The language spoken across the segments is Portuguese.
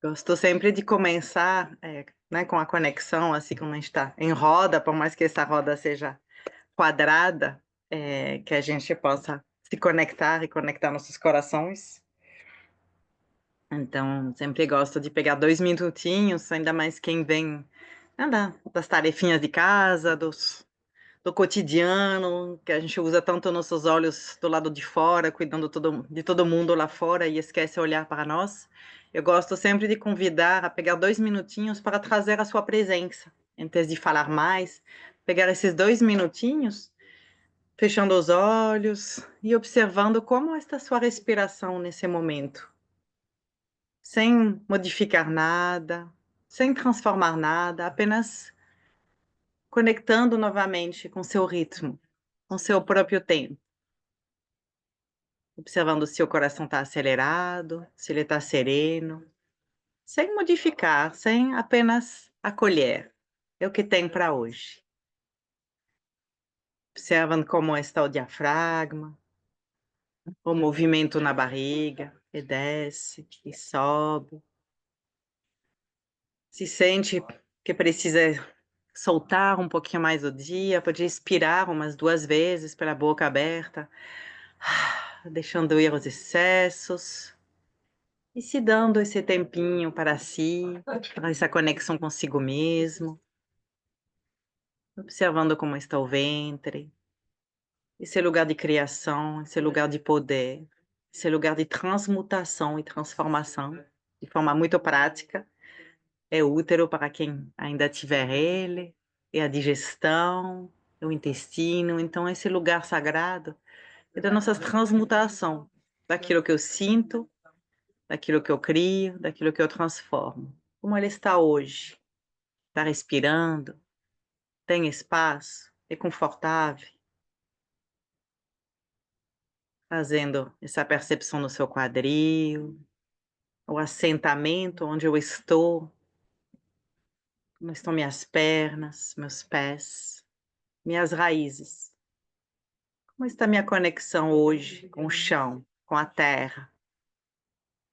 Gosto sempre de começar, né, com a conexão, assim, quando a gente está em roda, por mais que essa roda seja quadrada, que a gente possa se conectar e conectar nossos corações. Então, sempre gosto de pegar 2 minutinhos, ainda mais quem vem, né, das tarefinhas de casa, do cotidiano, que a gente usa tanto nossos olhos do lado de fora, cuidando de todo mundo lá fora e esquece olhar para nós. Eu gosto sempre de convidar a pegar 2 minutinhos para trazer a sua presença, antes de falar mais, pegar esses 2 minutinhos, fechando os olhos e observando como está a sua respiração nesse momento, sem modificar nada, sem transformar nada, apenas conectando novamente com seu ritmo, com seu próprio tempo. Observando se o coração está acelerado, se ele está sereno, sem modificar, sem apenas acolher. É o que tem para hoje. Observando como está o diafragma, o movimento na barriga, que desce e sobe. Se sente que precisa soltar um pouquinho mais o dia, pode expirar umas 2 vezes pela boca aberta, deixando ir os excessos. E se dando esse tempinho para si, para essa conexão consigo mesmo, observando como está o ventre, esse lugar de criação, esse lugar de poder, esse lugar de transmutação e transformação, de forma muito prática. É o útero para quem ainda tiver ele, é a digestão, é o intestino, então esse lugar sagrado é da nossa transmutação, daquilo que eu sinto, daquilo que eu crio, daquilo que eu transformo. Como ele está hoje? Está respirando? Tem espaço? É confortável? Fazendo essa percepção no seu quadril, o assentamento onde eu estou, como estão minhas pernas, meus pés, minhas raízes. Como está minha conexão hoje com o chão, com a terra?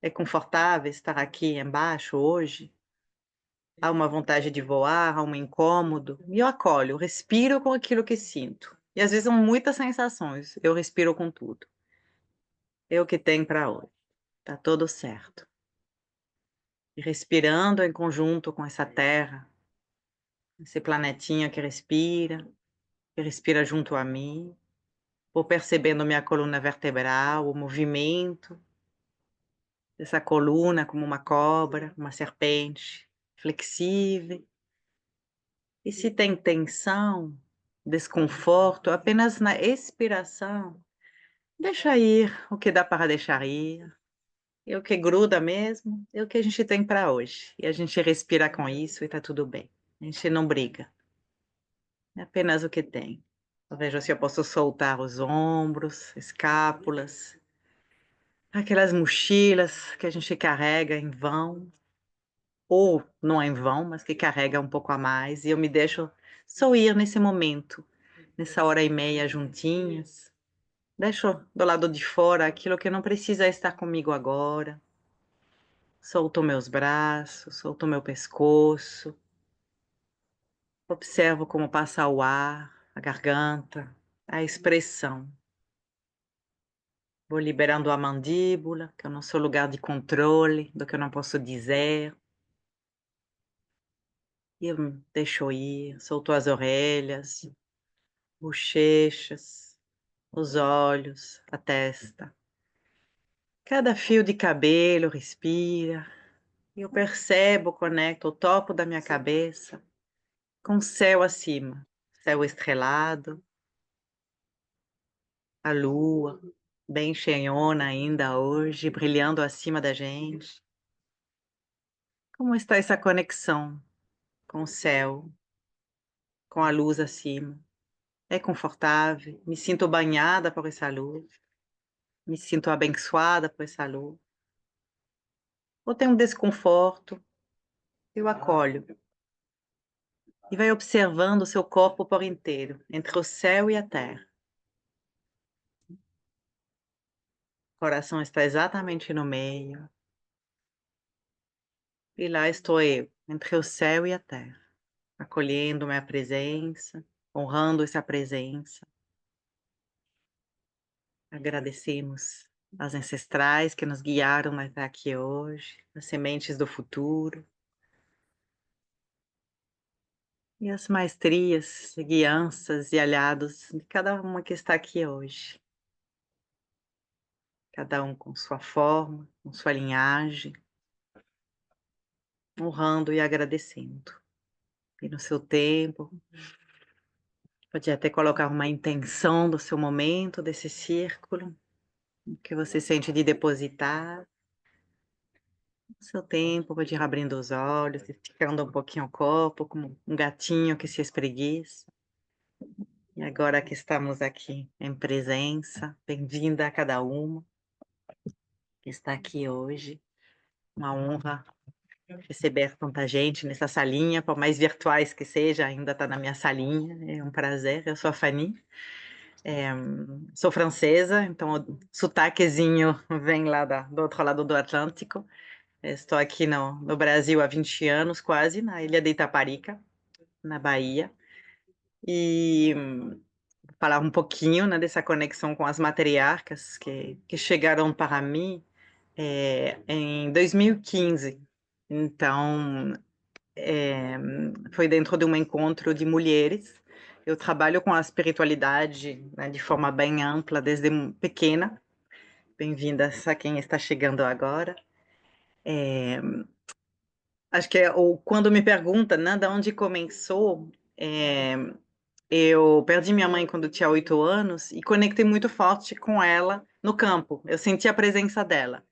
É confortável estar aqui embaixo hoje? Há uma vontade de voar, há um incômodo, e eu acolho, respiro com aquilo que sinto. E às vezes são muitas sensações, eu respiro com tudo. É o que tem para hoje, tá tudo certo. E respirando em conjunto com essa terra, esse planetinha que respira junto a mim, vou percebendo minha coluna vertebral, o movimento dessa coluna como uma cobra, uma serpente, flexível. E se tem tensão, desconforto, apenas na expiração, deixa ir o que dá para deixar ir. E o que gruda mesmo é o que a gente tem para hoje. E a gente respira com isso e tá tudo bem. A gente não briga. É apenas o que tem. Eu vejo se eu posso soltar os ombros, escápulas, aquelas mochilas que a gente carrega em vão, ou não é em vão, mas que carrega um pouco a mais. E eu me deixo só ir nesse momento, nessa hora e meia juntinhas. Deixo do lado de fora aquilo que não precisa estar comigo agora. Solto meus braços, solto meu pescoço. Observo como passa o ar, a garganta, a expressão. Vou liberando a mandíbula, que é o nosso lugar de controle do que eu não posso dizer. E eu me deixo ir, solto as orelhas, bochechas, os olhos, a testa. Cada fio de cabelo respira. E eu percebo, conecto o topo da minha cabeça com o céu acima, céu estrelado, a lua, bem cheiona ainda hoje, brilhando acima da gente. Como está essa conexão com o céu, com a luz acima? É confortável? Me sinto banhada por essa luz? Me sinto abençoada por essa luz? Ou tem um desconforto? Eu acolho. E vai observando o seu corpo por inteiro, entre o céu e a terra. O coração está exatamente no meio, e lá estou eu, entre o céu e a terra, acolhendo minha presença, honrando essa presença. Agradecemos aos ancestrais que nos guiaram até aqui hoje, as sementes do futuro e as maestrias, guianças e aliados de cada uma que está aqui hoje. Cada um com sua forma, com sua linhagem, honrando e agradecendo. E no seu tempo, pode até colocar uma intenção do seu momento, desse círculo, o que você sente de depositar. No seu tempo, pode ir abrindo os olhos, esticando um pouquinho o corpo, como um gatinho que se espreguiça. E agora que estamos aqui em presença, bem-vinda a cada uma que está aqui hoje. Uma honra receber tanta gente nessa salinha, por mais virtuais que seja, ainda está na minha salinha, é um prazer. Eu sou a Fanny, sou francesa, então o sotaquezinho vem lá do outro lado do Atlântico. Estou aqui no Brasil há 20 anos, quase, na ilha de Itaparica, na Bahia, e falar um pouquinho, né, dessa conexão com as matriarcas que chegaram para mim em 2015. Então, foi dentro de um encontro de mulheres. Eu trabalho com a espiritualidade, né, de forma bem ampla, desde pequena. Bem-vindas a quem está chegando agora. Acho que quando me pergunta, né, de onde começou, eu perdi minha mãe quando tinha 8 anos e conectei muito forte com ela no campo. Eu senti a presença dela.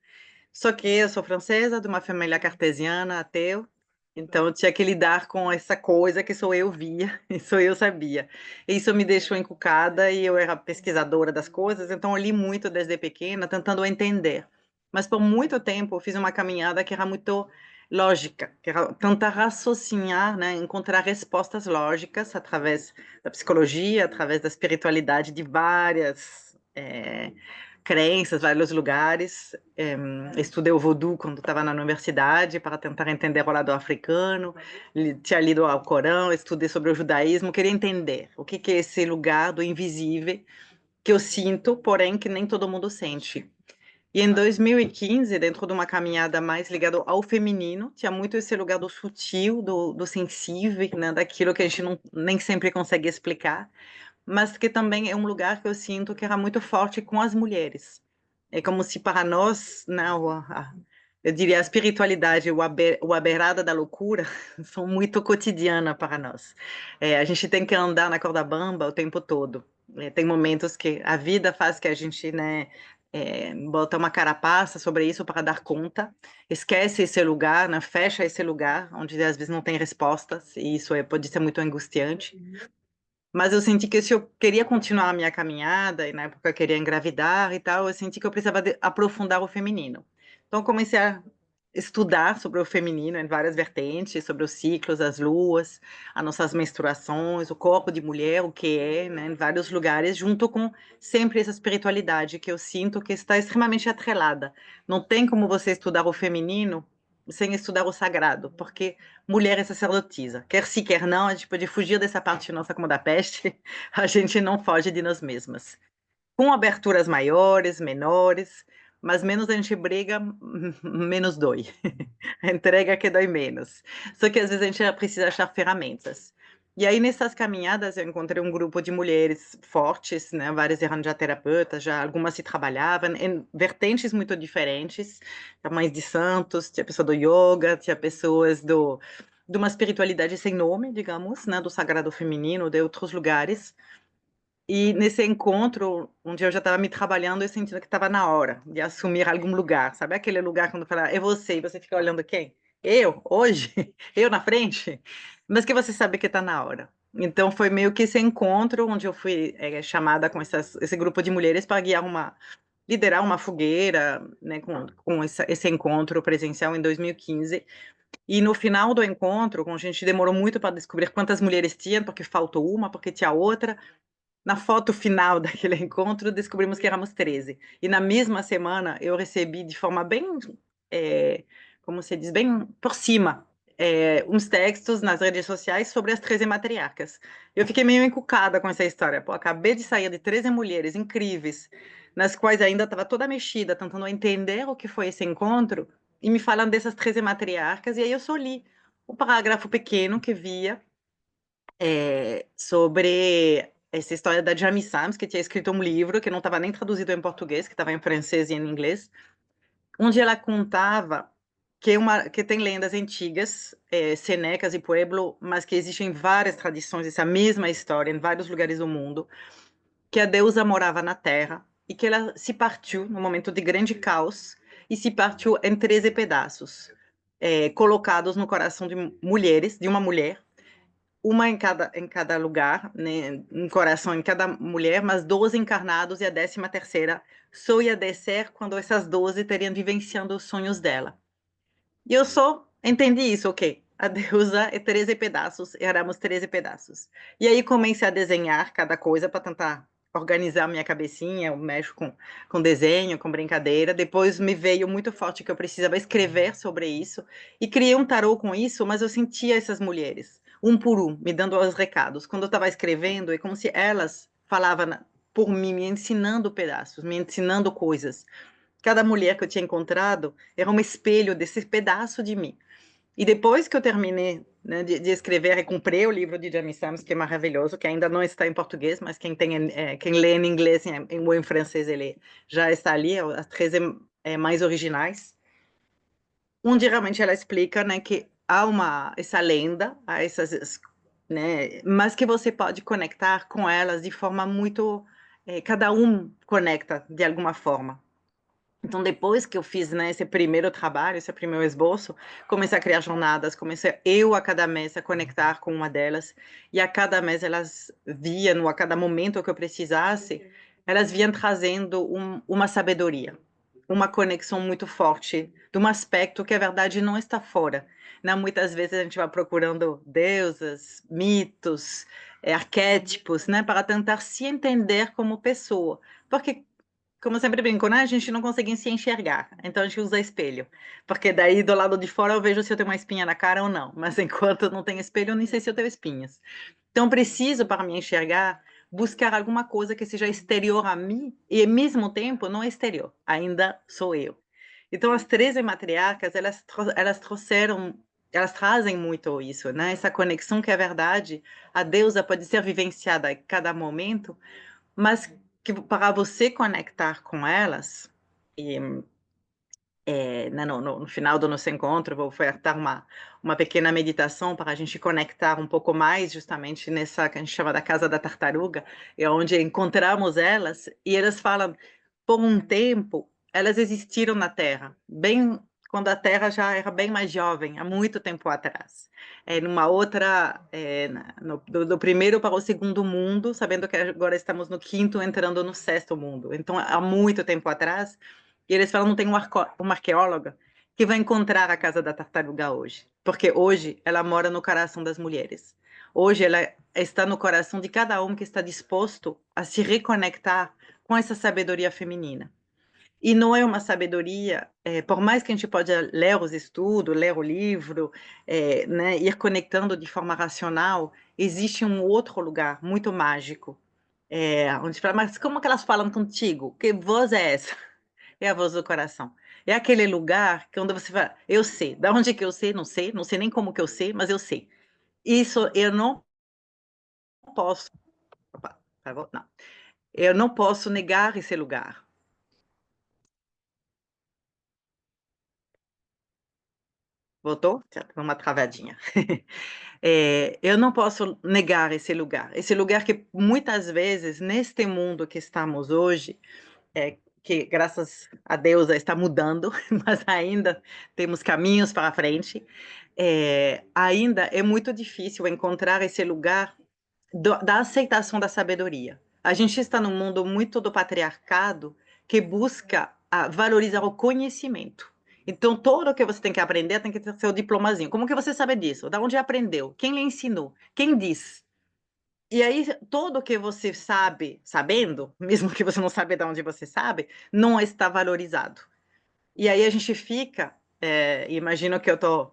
Só que eu sou francesa, de uma família cartesiana, ateu, então eu tinha que lidar com essa coisa que só eu via e só eu sabia. Isso me deixou encucada e eu era pesquisadora das coisas, então eu li muito desde pequena, tentando entender. Mas por muito tempo eu fiz uma caminhada que era muito lógica, que era tentar raciocinar, né, encontrar respostas lógicas através da psicologia, através da espiritualidade de várias crenças, vários lugares. Estudei o voodoo quando estava na universidade para tentar entender o lado africano, tinha lido o Corão, estudei sobre o judaísmo, queria entender o que é esse lugar do invisível que eu sinto, porém que nem todo mundo sente. E em 2015, dentro de uma caminhada mais ligada ao feminino, tinha muito esse lugar do sutil, do sensível, né, daquilo que a gente nem sempre consegue explicar, mas que também é um lugar que eu sinto que era muito forte com as mulheres. É como se para nós, não, eu diria a espiritualidade, o a beirada da loucura, são muito cotidiana para nós. A gente tem que andar na corda bamba o tempo todo. Tem momentos que a vida faz que a gente, né, bota uma carapaça sobre isso para dar conta, esquece esse lugar, né, fecha esse lugar, onde às vezes não tem respostas, e isso pode ser muito angustiante. Mas eu senti que se eu queria continuar a minha caminhada, e na época eu queria engravidar e tal, eu senti que eu precisava aprofundar o feminino. Então eu comecei a estudar sobre o feminino em várias vertentes, sobre os ciclos, as luas, as nossas menstruações, o corpo de mulher, o que é, né, em vários lugares, junto com sempre essa espiritualidade que eu sinto que está extremamente atrelada. Não tem como você estudar o feminino sem estudar o sagrado, porque mulher é sacerdotisa. Quer sim, quer não, a gente pode fugir dessa parte nossa como da peste, a gente não foge de nós mesmas. Com aberturas maiores, menores, mas menos a gente briga, menos dói. A entrega que dói menos. Só que às vezes a gente precisa achar ferramentas. E aí, nessas caminhadas, eu encontrei um grupo de mulheres fortes, né? Várias eram já terapeutas, já algumas se trabalhavam em vertentes muito diferentes. Tinha mães de santos, tinha pessoa do yoga, tinha pessoas de uma espiritualidade sem nome, digamos, né? Do sagrado feminino, de outros lugares. E nesse encontro, onde eu já estava me trabalhando, eu sentindo que estava na hora de assumir algum lugar. Sabe aquele lugar quando fala, é você, e você fica olhando quem? Eu? Hoje? Eu na frente? Mas que você sabe que está na hora. Então foi meio que esse encontro onde eu fui chamada com esse grupo de mulheres para liderar uma fogueira, né, com esse encontro presencial em 2015. E no final do encontro, a gente demorou muito para descobrir quantas mulheres tinham, porque faltou uma, porque tinha outra. na foto final daquele encontro, descobrimos que éramos 13. E na mesma semana eu recebi de forma bem, como se diz, bem por cima, uns textos nas redes sociais sobre as 13 matriarcas. Eu fiquei meio encucada com essa história. Pô, acabei de sair de 13 mulheres incríveis, nas quais ainda estava toda mexida, tentando entender o que foi esse encontro, e me falam dessas 13 matriarcas, e aí eu só li o parágrafo pequeno que via sobre essa história da Jamie Sams, que tinha escrito um livro que não estava nem traduzido em português, que estava em francês e em inglês, onde ela contava que tem lendas antigas, Senecas e Pueblo, mas que existem várias tradições, essa mesma história em vários lugares do mundo, que a deusa morava na Terra e que ela se partiu num momento de grande caos e se partiu em 13 pedaços, colocados no coração de mulheres, de uma mulher, uma em cada lugar, né, um coração em cada mulher, mas 12 encarnados e a 13ª só ia descer quando essas 12 teriam vivenciando os sonhos dela. E eu só entendi isso, ok. A deusa é 13 pedaços, éramos 13 pedaços. E aí comecei a desenhar cada coisa para tentar organizar minha cabecinha, eu mexo com desenho, com brincadeira. Depois me veio muito forte que eu precisava escrever sobre isso e criei um tarô com isso, mas eu sentia essas mulheres, um por um, me dando os recados. Quando eu estava escrevendo, é como se elas falavam por mim, me ensinando pedaços, me ensinando coisas. Cada mulher que eu tinha encontrado era um espelho desse pedaço de mim. E depois que eu terminei, né, de escrever, eu comprei o livro de Jamie Sams, que é maravilhoso, que ainda não está em português, mas quem lê em inglês ou em francês, ele já está ali, as 13 mais originais, onde realmente ela explica, né, que há essa lenda, há essas, né, mas que você pode conectar com elas de forma muito, cada um conecta de alguma forma. Então, depois que eu fiz, né, esse primeiro trabalho, esse primeiro esboço, comecei a criar jornadas, comecei eu a cada mês a conectar com uma delas, e a cada mês elas viam, a cada momento que eu precisasse, elas vinham trazendo uma sabedoria, uma conexão muito forte de um aspecto que a verdade não está fora. Né? Muitas vezes a gente vai procurando deusas, mitos, arquétipos, né, para tentar se entender como pessoa, porque como eu sempre brinco, né? A gente não consegue se enxergar, então a gente usa espelho. Porque daí do lado de fora eu vejo se eu tenho uma espinha na cara ou não. Mas enquanto não tenho espelho, eu nem sei se eu tenho espinhas. Então preciso, para me enxergar, buscar alguma coisa que seja exterior a mim e, ao mesmo tempo, não exterior. Ainda sou eu. Então as 13 matriarcas, elas trouxeram, elas trazem muito isso, né? Essa conexão que é verdade, a deusa pode ser vivenciada a cada momento, mas que para você conectar com elas, e né, no final do nosso encontro, vou ofertar uma pequena meditação para a gente conectar um pouco mais, justamente nessa que a gente chama da Casa da Tartaruga, é onde encontramos elas, e elas falam, por um tempo, elas existiram na Terra, bem quando a Terra já era bem mais jovem, há muito tempo atrás. Numa outra, do primeiro para o segundo mundo, sabendo que agora estamos no quinto, entrando no sexto mundo. Então, há muito tempo atrás, e eles falam, não tem uma arqueóloga que vai encontrar a Casa da Tartaruga hoje, porque hoje ela mora no coração das mulheres. Hoje ela está no coração de cada um que está disposto a se reconectar com essa sabedoria feminina. E não é uma sabedoria, por mais que a gente pode ler os estudos, ler o livro, né, ir conectando de forma racional, existe um outro lugar muito mágico, onde fala, mas como que elas falam contigo? Que voz é essa? É a voz do coração. É aquele lugar que onde você fala, eu sei. Da onde que eu sei? Não sei. Não sei nem como que eu sei, mas eu sei. Isso eu não posso. Opa, travou? Não. Eu não posso negar esse lugar. Voltou? Já deu uma travadinha. Eu não posso negar esse lugar. Esse lugar que muitas vezes, neste mundo que estamos hoje, que graças a Deus está mudando, mas ainda temos caminhos para frente, ainda é muito difícil encontrar esse lugar da aceitação da sabedoria. A gente está num mundo muito do patriarcado que busca valorizar o conhecimento. Então, tudo que você tem que aprender tem que ter seu diplomazinho. Como que você sabe disso? Da onde aprendeu? Quem lhe ensinou? Quem diz? E aí, tudo que você sabe, sabendo, mesmo que você não sabe de onde você sabe, não está valorizado. E aí a gente fica, imagino que eu tô,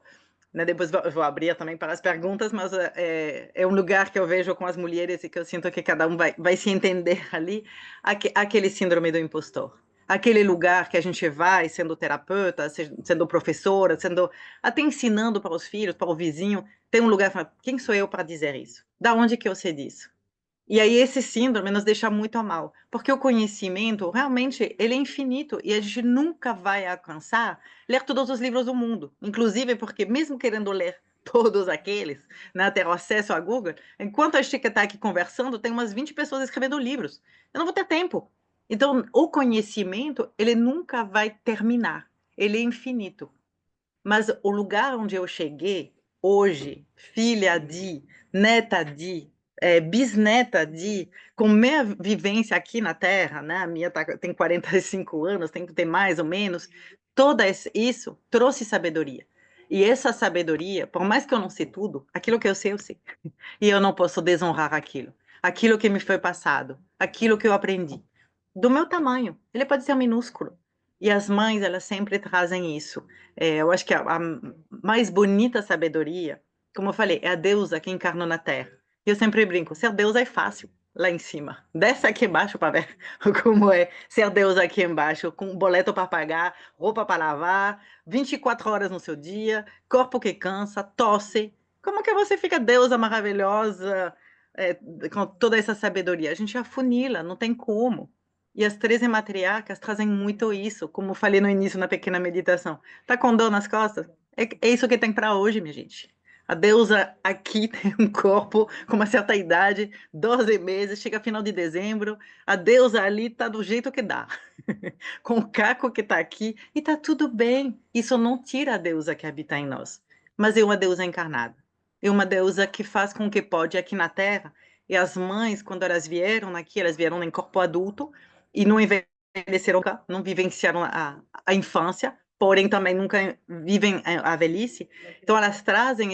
né, depois vou abrir também para as perguntas, mas é um lugar que eu vejo com as mulheres e que eu sinto que cada um vai se entender ali, aquele síndrome do impostor. Aquele lugar que a gente vai sendo terapeuta, sendo professora, sendo até ensinando para os filhos, para o vizinho, tem um lugar que fala, quem sou eu para dizer isso? Da onde que eu sei disso? E aí esse síndrome nos deixa muito a mal, porque o conhecimento realmente ele é infinito e a gente nunca vai alcançar ler todos os livros do mundo, inclusive porque mesmo querendo ler todos aqueles, né, ter acesso a Google, enquanto a gente está aqui conversando, tem umas 20 pessoas escrevendo livros. Eu não vou ter tempo. Então, o conhecimento, ele nunca vai terminar. Ele é infinito. Mas o lugar onde eu cheguei hoje, filha de, neta de, bisneta de, com minha vivência aqui na Terra, né? A minha tem 45 anos, tem que ter mais ou menos. Toda isso trouxe sabedoria. E essa sabedoria, por mais que eu não sei tudo, aquilo que eu sei, eu sei. E eu não posso desonrar aquilo. Aquilo que me foi passado, aquilo que eu aprendi. Do meu tamanho. Ele pode ser minúsculo. E as mães, elas sempre trazem isso. Eu acho que a mais bonita sabedoria, como eu falei, é a deusa que encarnou na Terra. E eu sempre brinco, ser deusa é fácil, lá em cima. Desce aqui embaixo para ver como é ser deusa aqui embaixo, com boleto para pagar, roupa para lavar, 24 horas no seu dia, corpo que cansa, tosse. Como que você fica deusa maravilhosa, é, com toda essa sabedoria? A gente afunila, não tem como. E as 13 matriarcas trazem muito isso, como eu falei no início na pequena meditação. Tá com dor nas costas? É isso que tem para hoje, minha gente. A deusa aqui tem um corpo com uma certa idade, 12 meses, chega final de dezembro. A deusa ali tá do jeito que dá, com o caco que tá aqui, e tá tudo bem. Isso não tira a deusa que habita em nós, mas é uma deusa encarnada. É uma deusa que faz com o que pode aqui na Terra. E as mães, quando elas vieram aqui, elas vieram em corpo adulto e não envelheceram, não vivenciaram a infância, porém também nunca vivem a velhice. Então elas trazem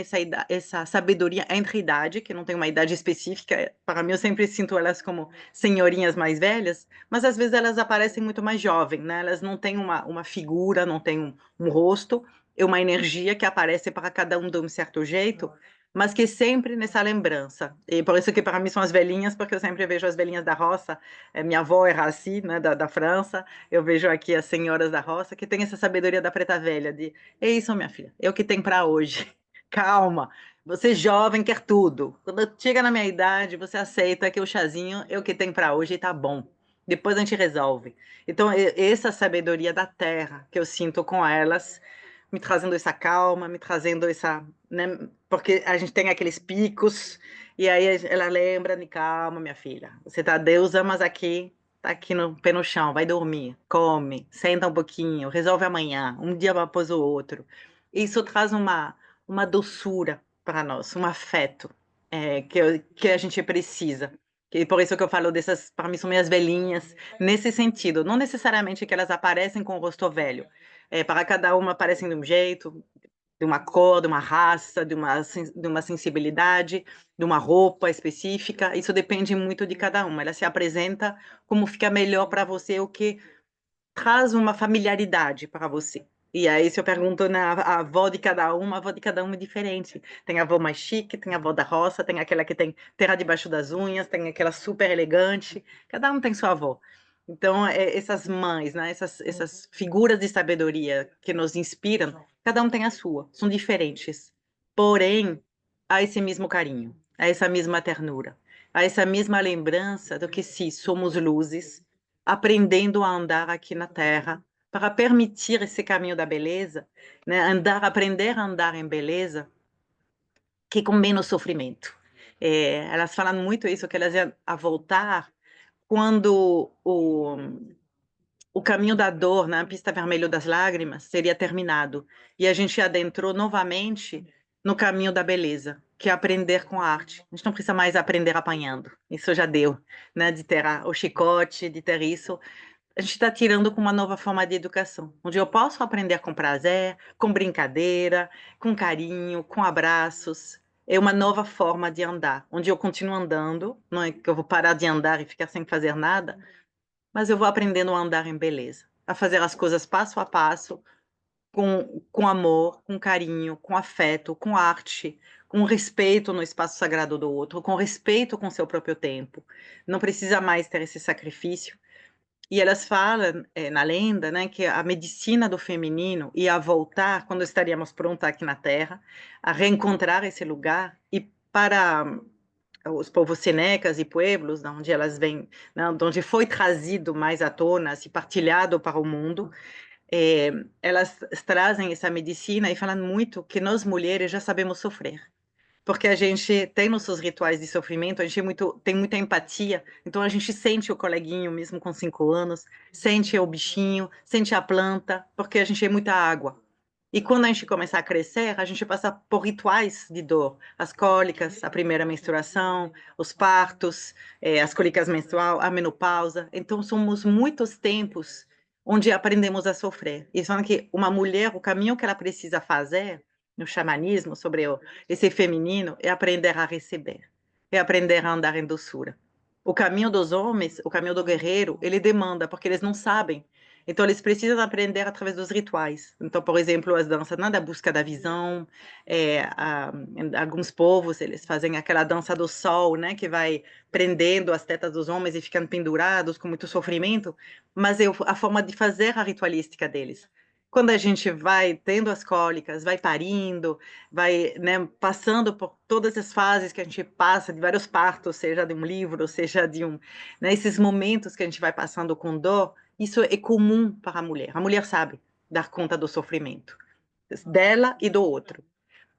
essa sabedoria entre idade, que não tem uma idade específica. Para mim, eu sempre sinto elas como senhorinhas mais velhas, mas às vezes elas aparecem muito mais jovens, né? Elas não têm uma figura, não têm um rosto, é uma energia que aparece para cada um de um certo jeito, mas que sempre nessa lembrança. E por isso que para mim são as velhinhas, porque eu sempre vejo as velhinhas da roça. Minha avó era assim, né, da França. Eu vejo aqui as senhoras da roça que têm essa sabedoria da preta velha de, é isso, minha filha, é o que tem para hoje. Calma, você jovem quer tudo. Quando chega na minha idade, você aceita que o chazinho é o que tem para hoje e tá bom. Depois a gente resolve. Então, essa sabedoria da terra que eu sinto com elas, me trazendo essa calma, me trazendo essa, né, porque a gente tem aqueles picos, e aí ela lembra de calma, minha filha. Você tá deusa, mas aqui tá aqui no pé no chão, vai dormir, come, senta um pouquinho, resolve amanhã, um dia após o outro. Isso traz uma doçura para nós, um afeto que a gente precisa. E por isso que eu falo dessas, para mim são minhas velhinhas, nesse sentido. Não necessariamente que elas aparecem com o rosto velho. Para cada uma aparecem de um jeito, de uma cor, de uma raça, de uma sensibilidade, de uma roupa específica. Isso depende muito de cada uma. Ela se apresenta como fica melhor para você, o que traz uma familiaridade para você. E aí, se eu pergunto a avó de cada uma, a avó de cada uma é diferente. Tem a avó mais chique, tem a avó da roça, tem aquela que tem terra debaixo das unhas, tem aquela super elegante. Cada um tem sua avó. Então, essas mães, né, essas figuras de sabedoria que nos inspiram, cada um tem a sua, são diferentes. Porém, há esse mesmo carinho, há essa mesma ternura, há essa mesma lembrança do que, sim, somos luzes, aprendendo a andar aqui na Terra, para permitir esse caminho da beleza, né? Aprender a andar em beleza, que com menos sofrimento. Elas falam muito isso, que elas iam a voltar quando o caminho da dor, na pista vermelha das lágrimas, seria terminado. E a gente adentrou novamente no caminho da beleza, que é aprender com a arte. A gente não precisa mais aprender apanhando. Isso já deu, né? De ter o chicote, de ter isso. A gente está tirando com uma nova forma de educação, onde eu posso aprender com prazer, com brincadeira, com carinho, com abraços. é uma nova forma de andar, onde eu continuo andando, não é que eu vou parar de andar e ficar sem fazer nada, mas eu vou aprendendo a andar em beleza, a fazer as coisas passo a passo, com amor, com carinho, com afeto, com arte, com respeito no espaço sagrado do outro, com respeito com seu próprio tempo. Não precisa mais ter esse sacrifício. E elas falam, na lenda, né, que a medicina do feminino ia voltar quando estaríamos prontas aqui na Terra, a reencontrar esse lugar e para os povos senecas e pueblos, de onde elas vêm, né, de onde foi trazido mais à tona, se partilhado para o mundo, é, elas trazem essa medicina e falam muito que nós mulheres já sabemos sofrer. Porque a gente tem nos seus rituais de sofrimento, a gente tem muita empatia, então a gente sente o coleguinho, mesmo com 5 anos, sente o bichinho, sente a planta, porque a gente é muita água. E quando a gente começa a crescer, a gente passa por rituais de dor, as cólicas, a primeira menstruação, os partos, as cólicas menstrual, a menopausa. Então, somos muitos tempos onde aprendemos a sofrer. E falam que uma mulher, o caminho que ela precisa fazer no xamanismo, sobre esse feminino, é aprender a receber, é aprender a andar em doçura. O caminho dos homens, o caminho do guerreiro, ele demanda, porque eles não sabem. Então, eles precisam aprender através dos rituais. Então, por exemplo, as danças da busca da visão, alguns povos, eles fazem aquela dança do sol, né, que vai prendendo as tetas dos homens e ficando pendurados com muito sofrimento, mas é a forma de fazer a ritualística deles. Quando a gente vai tendo as cólicas, vai parindo, vai, né, passando por todas as fases que a gente passa, de vários partos, seja de um livro, seja de né, esses momentos que a gente vai passando com dor, isso é comum para a mulher. A mulher sabe dar conta do sofrimento dela e do outro.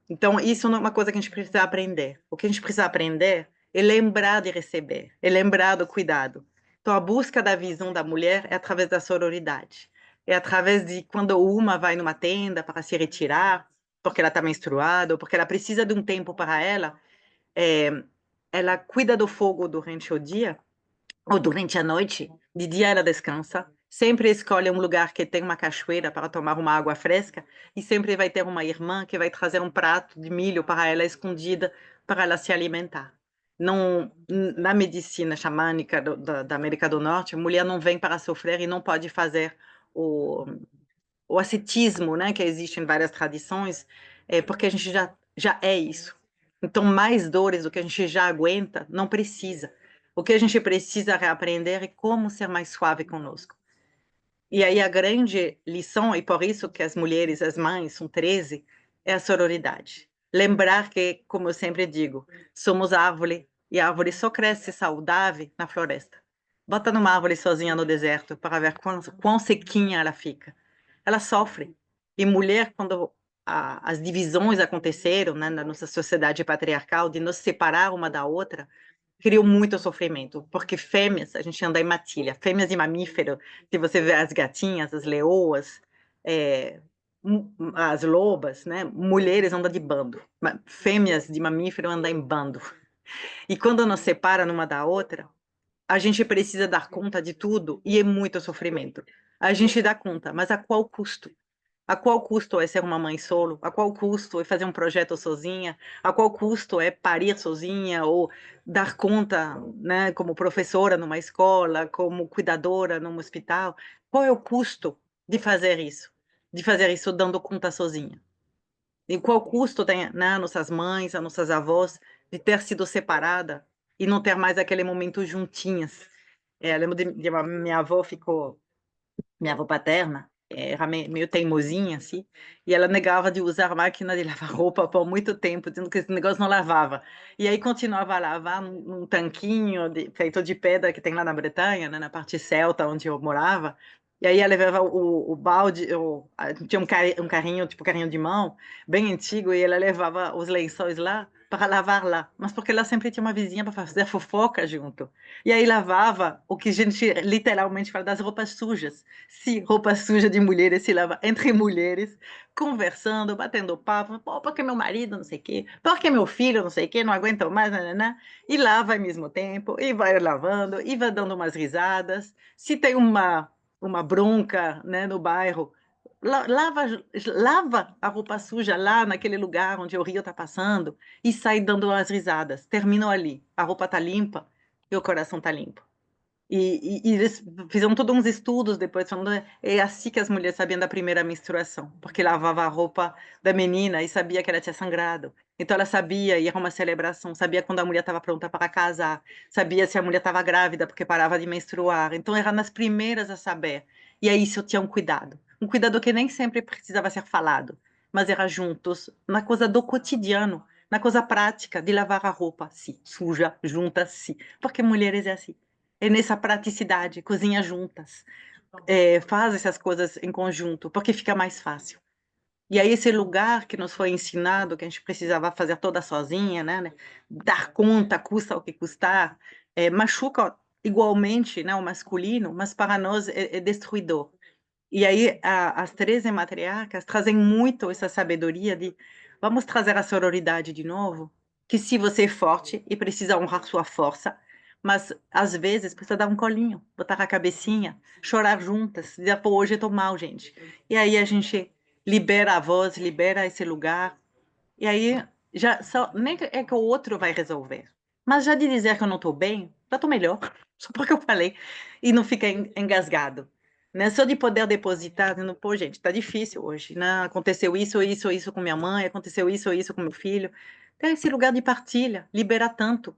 Então, isso não é uma coisa que a gente precisa aprender. O que a gente precisa aprender é lembrar de receber, é lembrar do cuidado. Então, a busca da visão da mulher é através da sororidade. É através de quando uma vai numa tenda para se retirar, porque ela está menstruada, ou porque ela precisa de um tempo para ela, é, ela cuida do fogo durante o dia, ou durante a noite, de dia ela descansa, sempre escolhe um lugar que tem uma cachoeira para tomar uma água fresca, e sempre vai ter uma irmã que vai trazer um prato de milho para ela escondida, para ela se alimentar. Não, na medicina xamânica da América do Norte, a mulher não vem para sofrer e não pode fazer o, o ascetismo, né, que existe em várias tradições, porque a gente já é isso. Então, mais dores do que a gente já aguenta, não precisa. O que a gente precisa reaprender é como ser mais suave conosco. E aí a grande lição, e por isso que as mulheres, as mães, são 13, é a sororidade. Lembrar que, como eu sempre digo, somos árvore, e a árvore só cresce saudável na floresta. Bota numa árvore sozinha no deserto para ver quão sequinha ela fica. Ela sofre. E mulher, quando as divisões aconteceram, né, na nossa sociedade patriarcal, de nos separar uma da outra, criou muito sofrimento, porque fêmeas, a gente anda em matilha, fêmeas de mamífero, se você vê as gatinhas, as leoas, é, as lobas, né, mulheres andam de bando, fêmeas de mamífero andam em bando. E quando nos separa uma da outra, a gente precisa dar conta de tudo e é muito sofrimento. A gente dá conta, mas a qual custo? A qual custo é ser uma mãe solo? A qual custo é fazer um projeto sozinha? A qual custo é parir sozinha ou dar conta, né, como professora numa escola, como cuidadora num hospital? Qual é o custo de fazer isso? De fazer isso dando conta sozinha? E qual custo tem, né, nossas mães, as nossas avós, de ter sido separada e não ter mais aquele momento juntinhas? Eu lembro de minha avó ficou minha avó paterna era meio teimosinha, assim, e ela negava de usar máquina de lavar roupa por muito tempo, dizendo que esse negócio não lavava. E aí continuava a lavar num tanquinho feito de pedra que tem lá na Bretanha, né, na parte celta onde eu morava. E aí ela levava o balde, tinha um carrinho, tipo carrinho de mão, bem antigo, e ela levava os lençóis lá para lavar lá. Mas porque ela sempre tinha uma vizinha para fazer fofoca junto. E aí lavava o que a gente literalmente fala das roupas sujas. Se roupa suja de mulheres se lava entre mulheres, conversando, batendo papo, pô, porque meu marido não sei o quê, porque meu filho não sei o quê, não aguenta mais, né, e lava ao mesmo tempo, e vai lavando, e vai dando umas risadas. Se tem uma bronca, né, no bairro, lava a roupa suja lá naquele lugar onde o rio está passando e sai dando as risadas. Terminam ali. A roupa está limpa e o coração está limpo. E eles fizeram todos uns estudos depois, falando é assim que as mulheres sabiam da primeira menstruação, porque lavava a roupa da menina e sabia que ela tinha sangrado. Então ela sabia, e era uma celebração, sabia quando a mulher estava pronta para casar, sabia se a mulher estava grávida porque parava de menstruar. Então era nas primeiras a saber. E aí isso tinha um cuidado que nem sempre precisava ser falado, mas era juntos, na coisa do cotidiano, na coisa prática de lavar a roupa, sim, suja, junta, sim, porque mulheres é assim é nessa praticidade, cozinha juntas, faz essas coisas em conjunto, porque fica mais fácil. E aí esse lugar que nos foi ensinado, que a gente precisava fazer toda sozinha, né? Dar conta, custa o que custar, machuca igualmente, né, o masculino, mas para nós é destruidor. E aí as 13 matriarcas trazem muito essa sabedoria de vamos trazer a sororidade de novo, que se você é forte e precisa honrar sua força, mas às vezes precisa dar um colinho, botar a cabecinha, chorar juntas, dizer, pô, hoje eu tô mal, gente. E aí a gente libera a voz, libera esse lugar, e aí já só, nem é que o outro vai resolver, mas já de dizer que eu não estou bem, já estou melhor, só porque eu falei, e não fica engasgado. Né? Só de poder depositar, dizendo, pô, gente, tá difícil hoje, né? Aconteceu isso com minha mãe, aconteceu isso com meu filho. Tem esse lugar de partilha, libera tanto.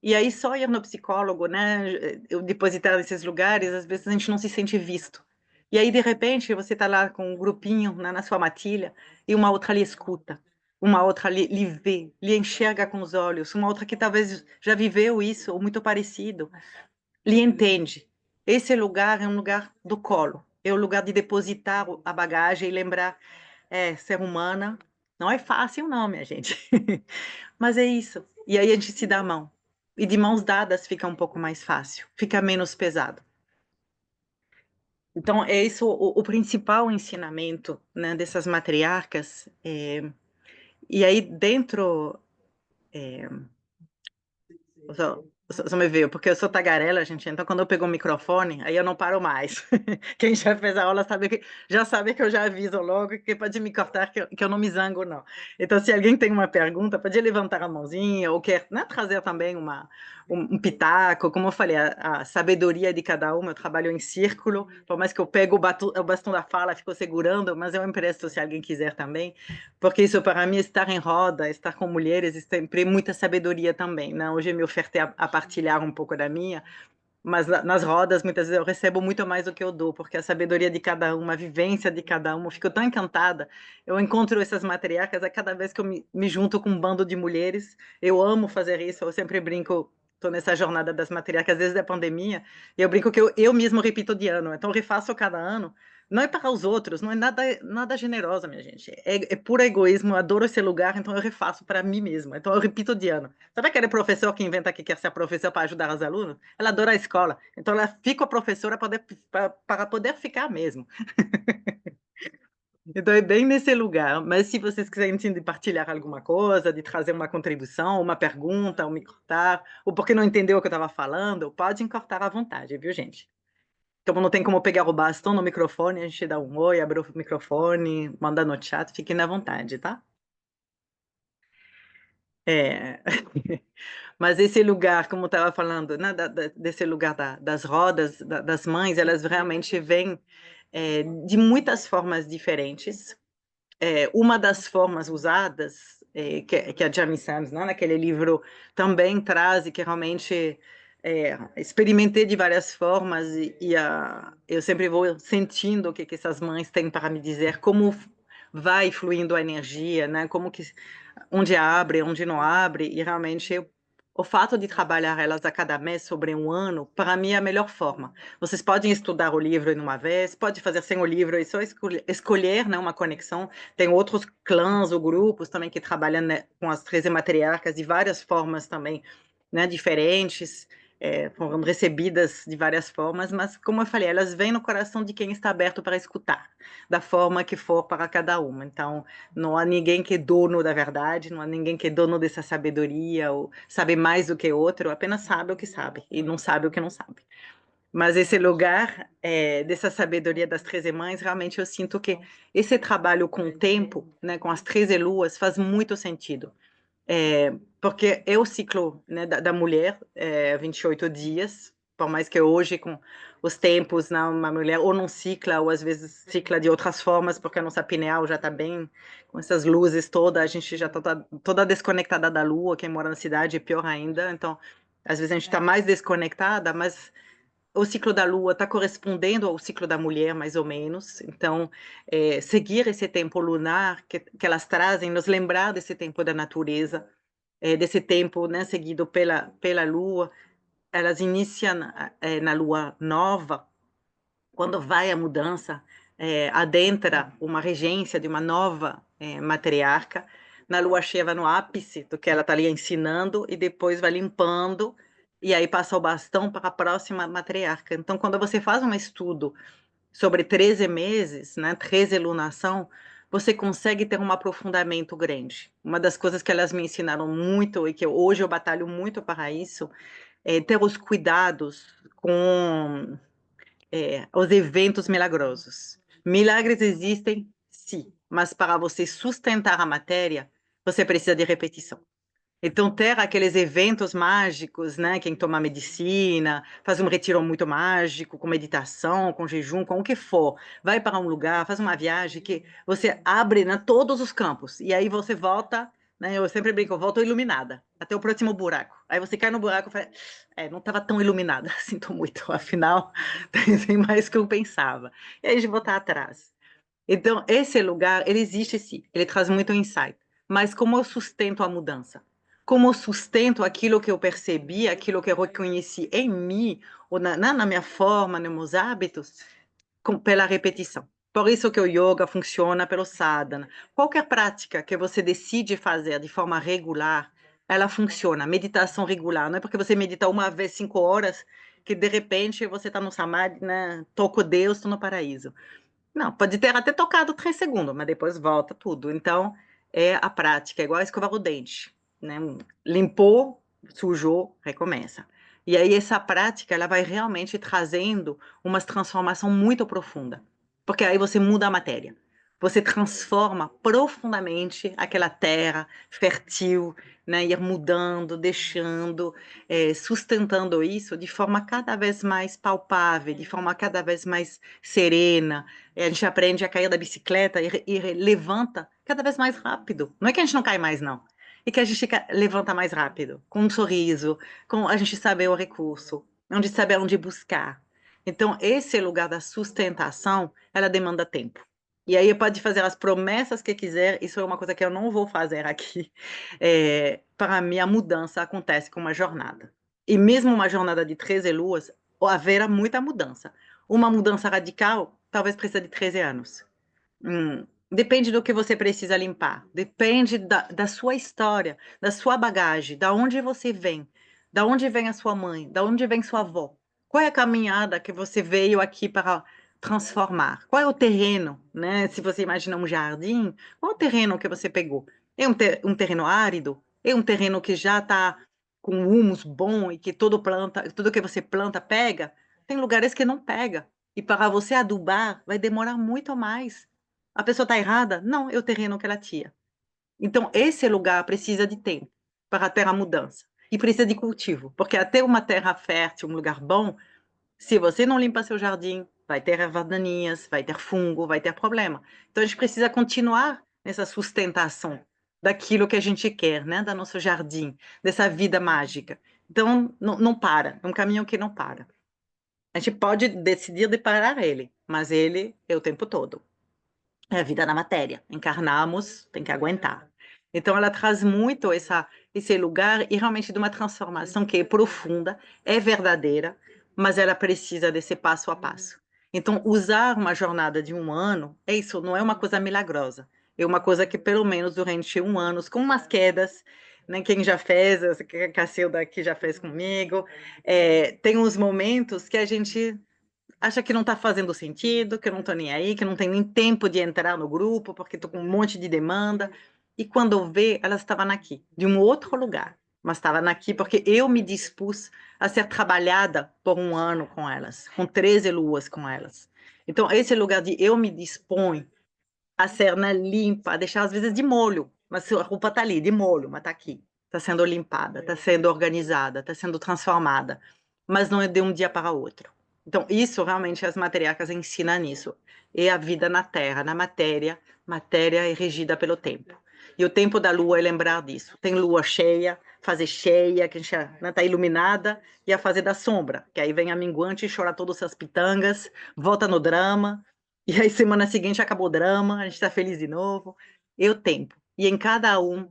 E aí só ir no psicólogo, né? Eu depositar nesses lugares, às vezes a gente não se sente visto. E aí, de repente, você está lá com um grupinho né, na sua matilha e uma outra lhe escuta, uma outra lhe vê, lhe enxerga com os olhos, uma outra que talvez já viveu isso ou muito parecido, lhe entende. Esse lugar é um lugar do colo, é o lugar de depositar a bagagem e lembrar, ser humana não é fácil não, minha gente. Mas é isso. E aí a gente se dá a mão. E de mãos dadas fica um pouco mais fácil, fica menos pesado. Então, é isso o principal ensinamento, né, dessas matriarcas. E aí, dentro. Só me veio, porque eu sou tagarela, gente, então quando eu pego o microfone, aí eu não paro mais. Quem já fez a aula já sabe que eu já aviso logo que pode me cortar, que eu não me zango, não. Então, se alguém tem uma pergunta, pode levantar a mãozinha, ou quer né, trazer também um pitaco, como eu falei, a sabedoria de cada um, eu trabalho em círculo, por mais que eu pego o bastão da fala, fico segurando, mas eu empresto se alguém quiser também, porque isso para mim, estar em roda, estar com mulheres, é sempre muita sabedoria também, né? Hoje eu me ofertei a partilhar um pouco da minha, mas nas rodas muitas vezes eu recebo muito mais do que eu dou, porque a sabedoria de cada uma, a vivência de cada uma, eu fico tão encantada. Eu encontro essas matriarcas a cada vez que eu me junto com um bando de mulheres. Eu amo fazer isso, eu sempre brinco, estou nessa jornada das matriarcas desde a pandemia, e eu brinco que eu mesmo repito de ano, então eu refaço cada ano. Não é para os outros, não é nada generosa, minha gente. É puro egoísmo, eu adoro esse lugar, então eu refaço para mim mesma. Então eu repito de ano. Sabe aquele professor que inventa que quer ser professor para ajudar os alunos? Ela adora a escola, então ela fica a professora para poder ficar mesmo. Então é bem nesse lugar. Mas se vocês quiserem assim, de partilhar alguma coisa, de trazer uma contribuição, uma pergunta, ou me cortar, ou porque não entendeu o que eu estava falando, podem cortar à vontade, viu, gente? Como não tem como pegar o bastão no microfone, a gente dá um oi, abre o microfone, manda no chat, fiquem à vontade, tá? É. Mas esse lugar, como eu estava falando, né, desse lugar das rodas, das mães, elas realmente vêm de muitas formas diferentes. Uma das formas usadas, que a Jamie Sams, né, naquele livro, também traz, e que realmente experimentei de várias formas, eu sempre vou sentindo o que essas mães têm para me dizer, como vai fluindo a energia, né, como que onde abre, onde não abre, e realmente o fato de trabalhar elas a cada mês sobre um ano, para mim é a melhor forma. Vocês podem estudar o livro em uma vez, pode fazer sem o livro e só escolher né, uma conexão. Tem outros clãs ou grupos também que trabalham né, com as 13 matriarcas de várias formas também, né, diferentes, foram recebidas de várias formas, mas como eu falei, elas vêm no coração de quem está aberto para escutar, da forma que for para cada uma. Então, não há ninguém que é dono da verdade, não há ninguém que é dono dessa sabedoria, ou sabe mais do que outro, apenas sabe o que sabe, e não sabe o que não sabe. Mas esse lugar dessa sabedoria das 13 mães, realmente eu sinto que esse trabalho com o tempo, né, com as 13 luas, faz muito sentido. Porque é o ciclo, né, da mulher, 28 dias, por mais que hoje, com os tempos, né, uma mulher ou não cicla, ou às vezes cicla de outras formas, porque a nossa pineal já está bem, com essas luzes todas, a gente já está toda desconectada da lua, quem mora na cidade é pior ainda, então, às vezes a gente está mais desconectada, mas o ciclo da lua está correspondendo ao ciclo da mulher, mais ou menos. Então, seguir esse tempo lunar que elas trazem, nos lembrar desse tempo da natureza, desse tempo, né, seguido pela lua. Elas iniciam na lua nova, quando vai a mudança, adentra uma regência de uma nova matriarca. Na lua cheia vai no ápice do que ela está ali ensinando e depois vai limpando e aí passa o bastão para a próxima matriarca. Então, quando você faz um estudo sobre 13 meses, né, 13 lunação, você consegue ter um aprofundamento grande. Uma das coisas que elas me ensinaram muito e que hoje eu batalho muito para isso é ter os cuidados com os eventos milagrosos. Milagres existem, sim, mas para você sustentar a matéria, você precisa de repetição. Então, ter aqueles eventos mágicos, né? Quem toma medicina, faz um retiro muito mágico, com meditação, com jejum, com o que for, vai para um lugar, faz uma viagem que você abre, né, todos os campos, e aí você volta, né? Eu sempre brinco, eu volto iluminada, até o próximo buraco. Aí você cai no buraco e fala, não estava tão iluminada, sinto muito, afinal, tem mais que eu pensava. E aí a gente volta atrás. Então, esse lugar, ele existe sim, ele traz muito insight. Mas como eu sustento a mudança? Como eu sustento aquilo que eu percebi, aquilo que eu reconheci em mim, ou na minha forma, nos meus hábitos, pela repetição. Por isso que o yoga funciona pelo sadhana. Qualquer prática que você decide fazer de forma regular, ela funciona. Meditação regular, não é porque você medita uma vez 5 horas que de repente você está no samadhi, né? Toco Deus, estou no paraíso. Não, pode ter até tocado 3 segundos, mas depois volta tudo. Então, é a prática, é igual escovar o dente, né? Limpou, sujou, recomeça. E aí essa prática, ela vai realmente trazendo uma transformação muito profunda, porque aí você muda a matéria. Você transforma profundamente aquela terra fértil, né? Ir mudando, deixando, sustentando isso de forma cada vez mais palpável, de forma cada vez mais serena. A gente aprende a cair da bicicleta e levanta cada vez mais rápido. Não é que a gente não cai mais, não. É que a gente levanta mais rápido, com um sorriso, com a gente saber o recurso, onde saber onde buscar. Então, esse lugar da sustentação, ela demanda tempo. E aí pode fazer as promessas que quiser, isso é uma coisa que eu não vou fazer aqui. Para mim, a mudança acontece com uma jornada. E mesmo uma jornada de 13 luas, haverá muita mudança. Uma mudança radical talvez precise de 13 anos. Depende do que você precisa limpar. Depende da sua história, da sua bagagem, da onde você vem, da onde vem a sua mãe, da onde vem sua avó. Qual é a caminhada que você veio aqui para transformar? Qual é o terreno, né? Se você imagina um jardim, qual é o terreno que você pegou? É um terreno árido? É um terreno que já está com humus bom e que tudo que você planta pega? Tem lugares que não pega. E para você adubar, vai demorar muito mais. A pessoa está errada? Não, é o terreno que ela tinha. Então, esse lugar precisa de tempo para ter a mudança. E precisa de cultivo, porque até uma terra fértil, um lugar bom, se você não limpa seu jardim, vai ter ervas daninhas, vai ter fungo, vai ter problema. Então, a gente precisa continuar nessa sustentação daquilo que a gente quer, né? Da nosso jardim, dessa vida mágica. Então, não para, é um caminho que não para. A gente pode decidir de parar ele, mas ele é o tempo todo. É a vida na matéria. Encarnamos, tem que aguentar. Então, ela traz muito esse lugar e realmente de uma transformação que é profunda, é verdadeira, mas ela precisa desse passo a passo. Então, usar uma jornada de 1 ano, é isso, não é uma coisa milagrosa. É uma coisa que, pelo menos durante 1 ano, com umas quedas, né, quem já fez, a Cacilda aqui já fez comigo, tem uns momentos que a gente acha que não está fazendo sentido, que eu não estou nem aí, que não tem nem tempo de entrar no grupo, porque estou com um monte de demanda. E quando eu vê, ela estava aqui, de um outro lugar. mas estava aqui porque eu me dispus a ser trabalhada por um ano com elas, com 13 luas com elas. Então, esse lugar de eu me disponho a ser, né, limpa, a deixar às vezes de molho, mas a roupa está ali, de molho, mas está aqui. Está sendo limpada, está sendo organizada, está sendo transformada, mas não é de um dia para outro. Então, isso realmente as matriarcas ensinam nisso. É a vida na Terra, na matéria, matéria é regida pelo tempo. E o tempo da lua é lembrar disso. Tem lua cheia, fase cheia, que a gente está iluminada, e a fase da sombra, que aí vem a minguante, chora todas as pitangas, volta no drama, e aí semana seguinte acabou o drama, a gente está feliz de novo. E o tempo. E em cada um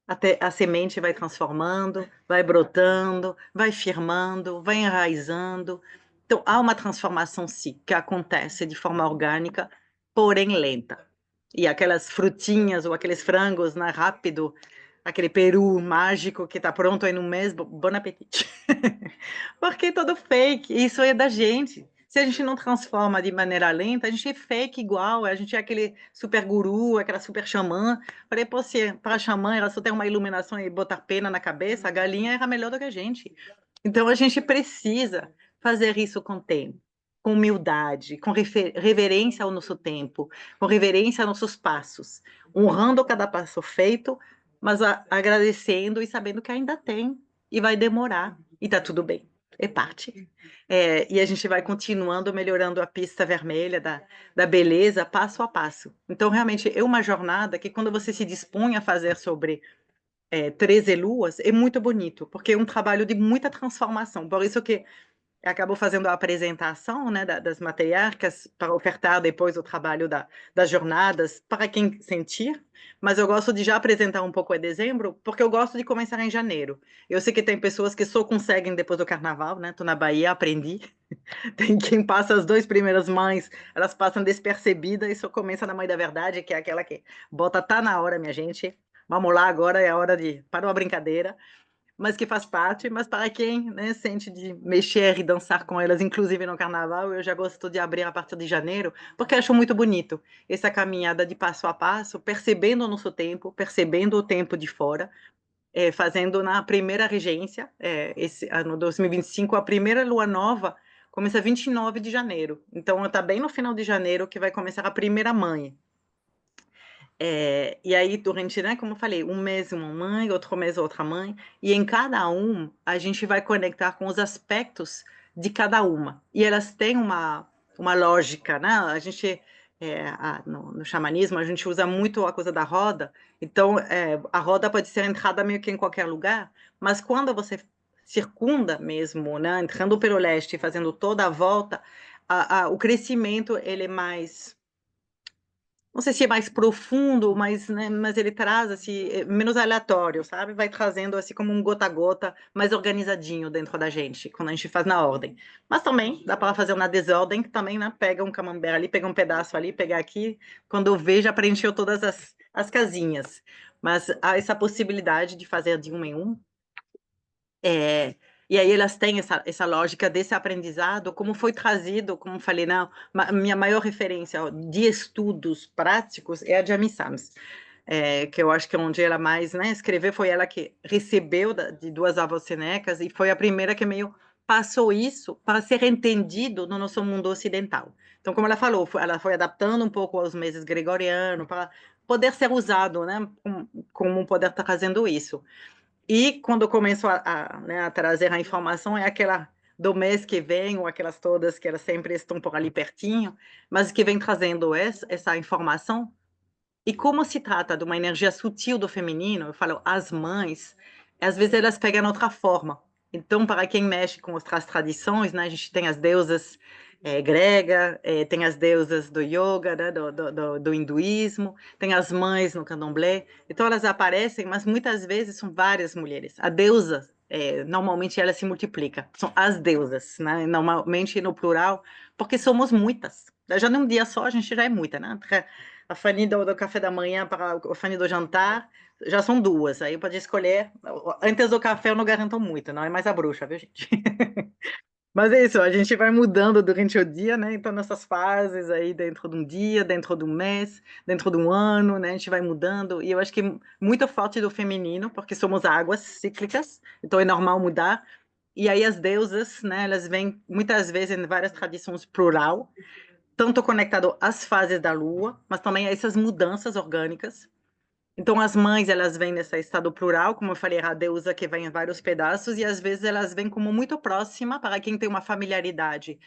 até a semente vai transformando, vai brotando, vai firmando, vai enraizando. Então, há uma transformação, sim, que acontece de forma orgânica, porém lenta. E aquelas frutinhas ou aqueles frangos, né, rápido, aquele peru mágico que está pronto aí no mês, bom apetite. Porque é todo fake, isso é da gente. Se a gente não transforma de maneira lenta, a gente é fake igual, a gente é aquele super guru, aquela super xamã. Falei, pô, se para a xamã ela só tem uma iluminação e botar pena na cabeça, a galinha era melhor do que a gente. Então a gente precisa fazer isso com tempo, com humildade, com reverência ao nosso tempo, com reverência aos nossos passos, honrando cada passo feito, mas agradecendo e sabendo que ainda tem e vai demorar e tá tudo bem. É parte. E a gente vai continuando melhorando a pista vermelha da beleza passo a passo. Então, realmente, é uma jornada que, quando você se dispõe a fazer sobre 13 luas, é muito bonito, porque é um trabalho de muita transformação. Por isso que acabou fazendo a apresentação, né, das matriarcas para ofertar depois o trabalho das jornadas para quem sentir, mas eu gosto de já apresentar um pouco em dezembro, porque eu gosto de começar em janeiro. Eu sei que tem pessoas que só conseguem depois do carnaval, né? Tô na Bahia, aprendi. Tem quem passa as 2 primeiras mães, elas passam despercebidas e só começa na Mãe da Verdade, que é aquela que bota tá na hora, minha gente. Vamos lá, agora é a hora de para uma brincadeira, mas que faz parte, mas para quem, né, sente de mexer e dançar com elas, inclusive no carnaval, eu já gosto de abrir a partir de janeiro, porque acho muito bonito essa caminhada de passo a passo, percebendo o nosso tempo, percebendo o tempo de fora, fazendo na primeira regência, esse ano 2025, a primeira lua nova começa 29 de janeiro, então está bem no final de janeiro que vai começar a primeira mãe. E aí, durante, né, como eu falei, um mês uma mãe, outro mês outra mãe, e em cada um a gente vai conectar com os aspectos de cada uma. E elas têm uma lógica, né? A gente, no xamanismo, a gente usa muito a coisa da roda, então a roda pode ser entrada meio que em qualquer lugar, mas quando você circunda mesmo, né, entrando pelo leste e fazendo toda a volta, o crescimento ele é mais, não sei se é mais profundo, mas ele traz assim, menos aleatório, sabe? Vai trazendo assim como um gota a gota, mais organizadinho dentro da gente, quando a gente faz na ordem. Mas também dá para fazer na desordem, que também, né? Pega um camembert ali, pega um pedaço ali, pega aqui. Quando eu vejo, já preencheu todas as casinhas. Mas há essa possibilidade de fazer de um em um. É, e aí elas têm essa lógica desse aprendizado, como foi trazido, como falei, não, minha maior referência ó, de estudos práticos é a de Amy Sams, que eu acho que onde ela mais, né, escreveu, foi ela que recebeu de duas avós senecas e foi a primeira que meio passou isso para ser entendido no nosso mundo ocidental. Então, como ela falou, ela foi adaptando um pouco aos meses gregorianos para poder ser usado, né, como poder estar fazendo isso. E quando começo né, a trazer a informação, é aquela do mês que vem, ou aquelas todas que elas sempre estão por ali pertinho, mas que vem trazendo essa informação. E como se trata de uma energia sutil do feminino, eu falo, as mães, às vezes elas pegam outra forma. Então, para quem mexe com outras tradições, né, a gente tem as deusas grega, tem as deusas do yoga, né, do hinduísmo, tem as mães no candomblé. Então, elas aparecem, mas muitas vezes são várias mulheres. A deusa, normalmente, ela se multiplica. São as deusas, né, normalmente no plural, porque somos muitas. Já num dia só, a gente já é muita, né? A Fanny do café da manhã para a Fanny do jantar, já são duas. Aí pode escolher. Antes do café eu não garanto muito, não é mais a bruxa, viu, gente? Mas é isso, a gente vai mudando durante o dia, né? Então, nessas fases aí, dentro de um dia, dentro de um mês, dentro de um ano, né? A gente vai mudando. E eu acho que muito forte do feminino, porque somos águas cíclicas, então é normal mudar. E aí as deusas, né? Elas vêm muitas vezes em várias tradições plural, tanto conectado às fases da lua, mas também a essas mudanças orgânicas. Então, as mães, elas vêm nesse estado plural, como eu falei, a deusa que vem em vários pedaços, e às vezes elas vêm como muito próxima para quem tem uma familiaridade,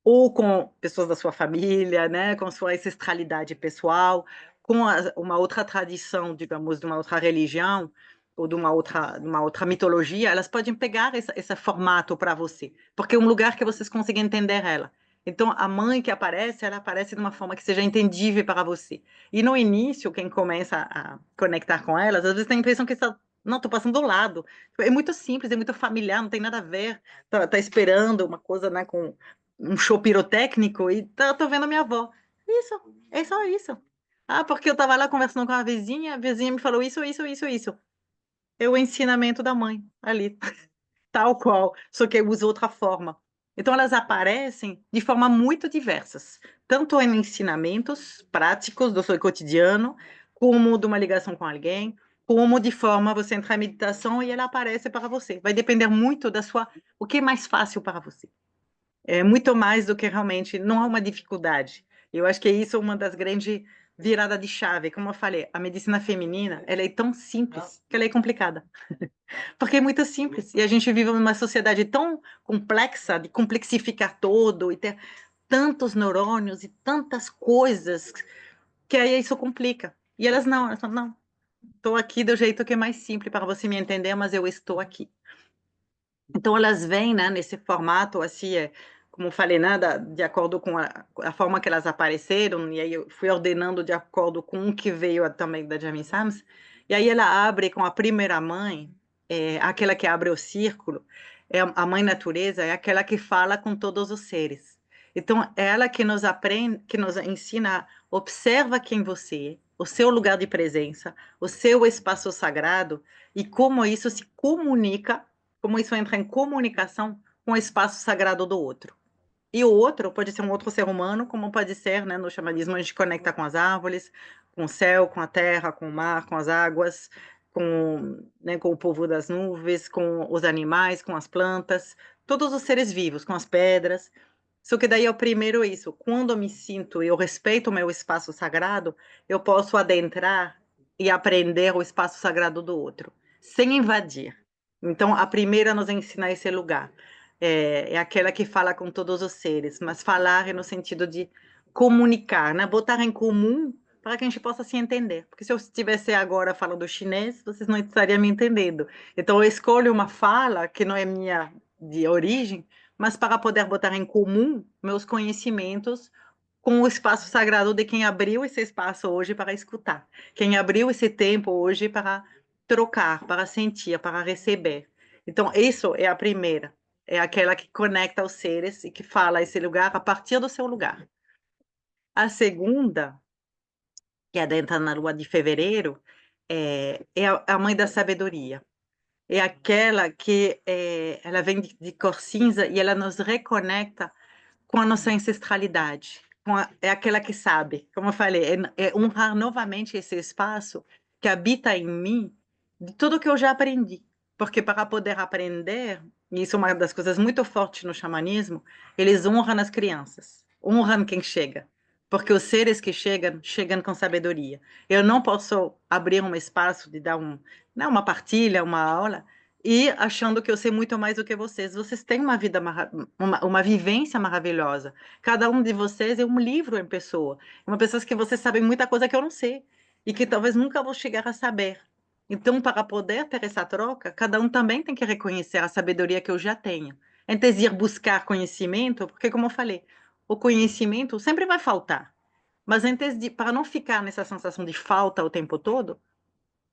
ou com pessoas da sua família, né, com sua ancestralidade pessoal, com uma outra tradição, digamos, de uma outra religião, ou de uma outra mitologia, elas podem pegar esse formato para você, porque é um lugar que vocês conseguem entender ela. Então, a mãe que aparece, ela aparece de uma forma que seja entendível para você. E no início, quem começa a conectar com elas, às vezes tem a impressão que está, não, estou passando do lado. É muito simples, é muito familiar, não tem nada a ver. Tá esperando uma coisa, né, com um show pirotécnico e tô vendo a minha avó. Isso, é só isso. Ah, porque eu tava lá conversando com a vizinha me falou isso, isso, isso, isso. É o ensinamento da mãe, ali, tal qual, só que eu uso outra forma. Então, elas aparecem de forma muito diversas, tanto em ensinamentos práticos do seu cotidiano, como de uma ligação com alguém, como de forma você entrar em meditação e ela aparece para você. Vai depender muito da sua, o que é mais fácil para você. É muito mais do que realmente, não há uma dificuldade. Eu acho que isso é uma das grandes viradas de chave. Como eu falei, a medicina feminina, ela é tão simples que ela é complicada. Porque é muito simples. E a gente vive numa sociedade tão complexa, de complexificar todo e ter tantos neurônios e tantas coisas, que aí isso complica. E elas falam, não, estou aqui do jeito que é mais simples para você me entender, mas eu estou aqui. Então, elas vêm, né, nesse formato, assim, como eu falei, né, de acordo com a forma que elas apareceram, e aí eu fui ordenando de acordo com o que veio também da Jamie Sams, e aí ela abre com a primeira mãe, aquela que abre o círculo, é a mãe natureza, é aquela que fala com todos os seres. Então, é ela que nos aprende, que nos ensina, observa quem você é, o seu lugar de presença, o seu espaço sagrado, e como isso se comunica, como isso entra em comunicação com o espaço sagrado do outro. E o outro pode ser um outro ser humano, como pode ser, né, no xamanismo a gente conecta com as árvores, com o céu, com a terra, com o mar, com as águas, né, com o povo das nuvens, com os animais, com as plantas, todos os seres vivos, com as pedras. Só que daí é o primeiro isso, quando eu me sinto e eu respeito o meu espaço sagrado, eu posso adentrar e aprender o espaço sagrado do outro, sem invadir. Então, a primeira nos ensina esse lugar. É aquela que fala com todos os seres, mas falar é no sentido de comunicar, né? Botar em comum para que a gente possa se entender. Porque se eu estivesse agora falando chinês, vocês não estariam me entendendo. Então, eu escolho uma fala que não é minha de origem, mas para poder botar em comum meus conhecimentos com o espaço sagrado de quem abriu esse espaço hoje para escutar, quem abriu esse tempo hoje para trocar, para sentir, para receber. Então, isso é a primeira, é aquela que conecta os seres e que fala esse lugar a partir do seu lugar. A segunda, que adentra na lua de fevereiro, é a mãe da sabedoria. É aquela que ela vem de cor cinza e ela nos reconecta com a nossa ancestralidade, é aquela que sabe, como eu falei, é honrar novamente esse espaço que habita em mim, de tudo que eu já aprendi. Porque para poder aprender, e isso é uma das coisas muito fortes no xamanismo, eles honram as crianças, honram quem chega. Porque os seres que chegam, chegam com sabedoria. Eu não posso abrir um espaço de dar não, uma partilha, uma aula, e achando que eu sei muito mais do que vocês. Vocês têm uma vida, uma vivência maravilhosa. Cada um de vocês é um livro em pessoa. É uma pessoa que vocês sabem muita coisa que eu não sei e que talvez nunca vou chegar a saber. Então, para poder ter essa troca, cada um também tem que reconhecer a sabedoria que eu já tenho. Antes de ir buscar conhecimento, porque, como eu falei, o conhecimento sempre vai faltar. Mas antes de, para não ficar nessa sensação de falta o tempo todo,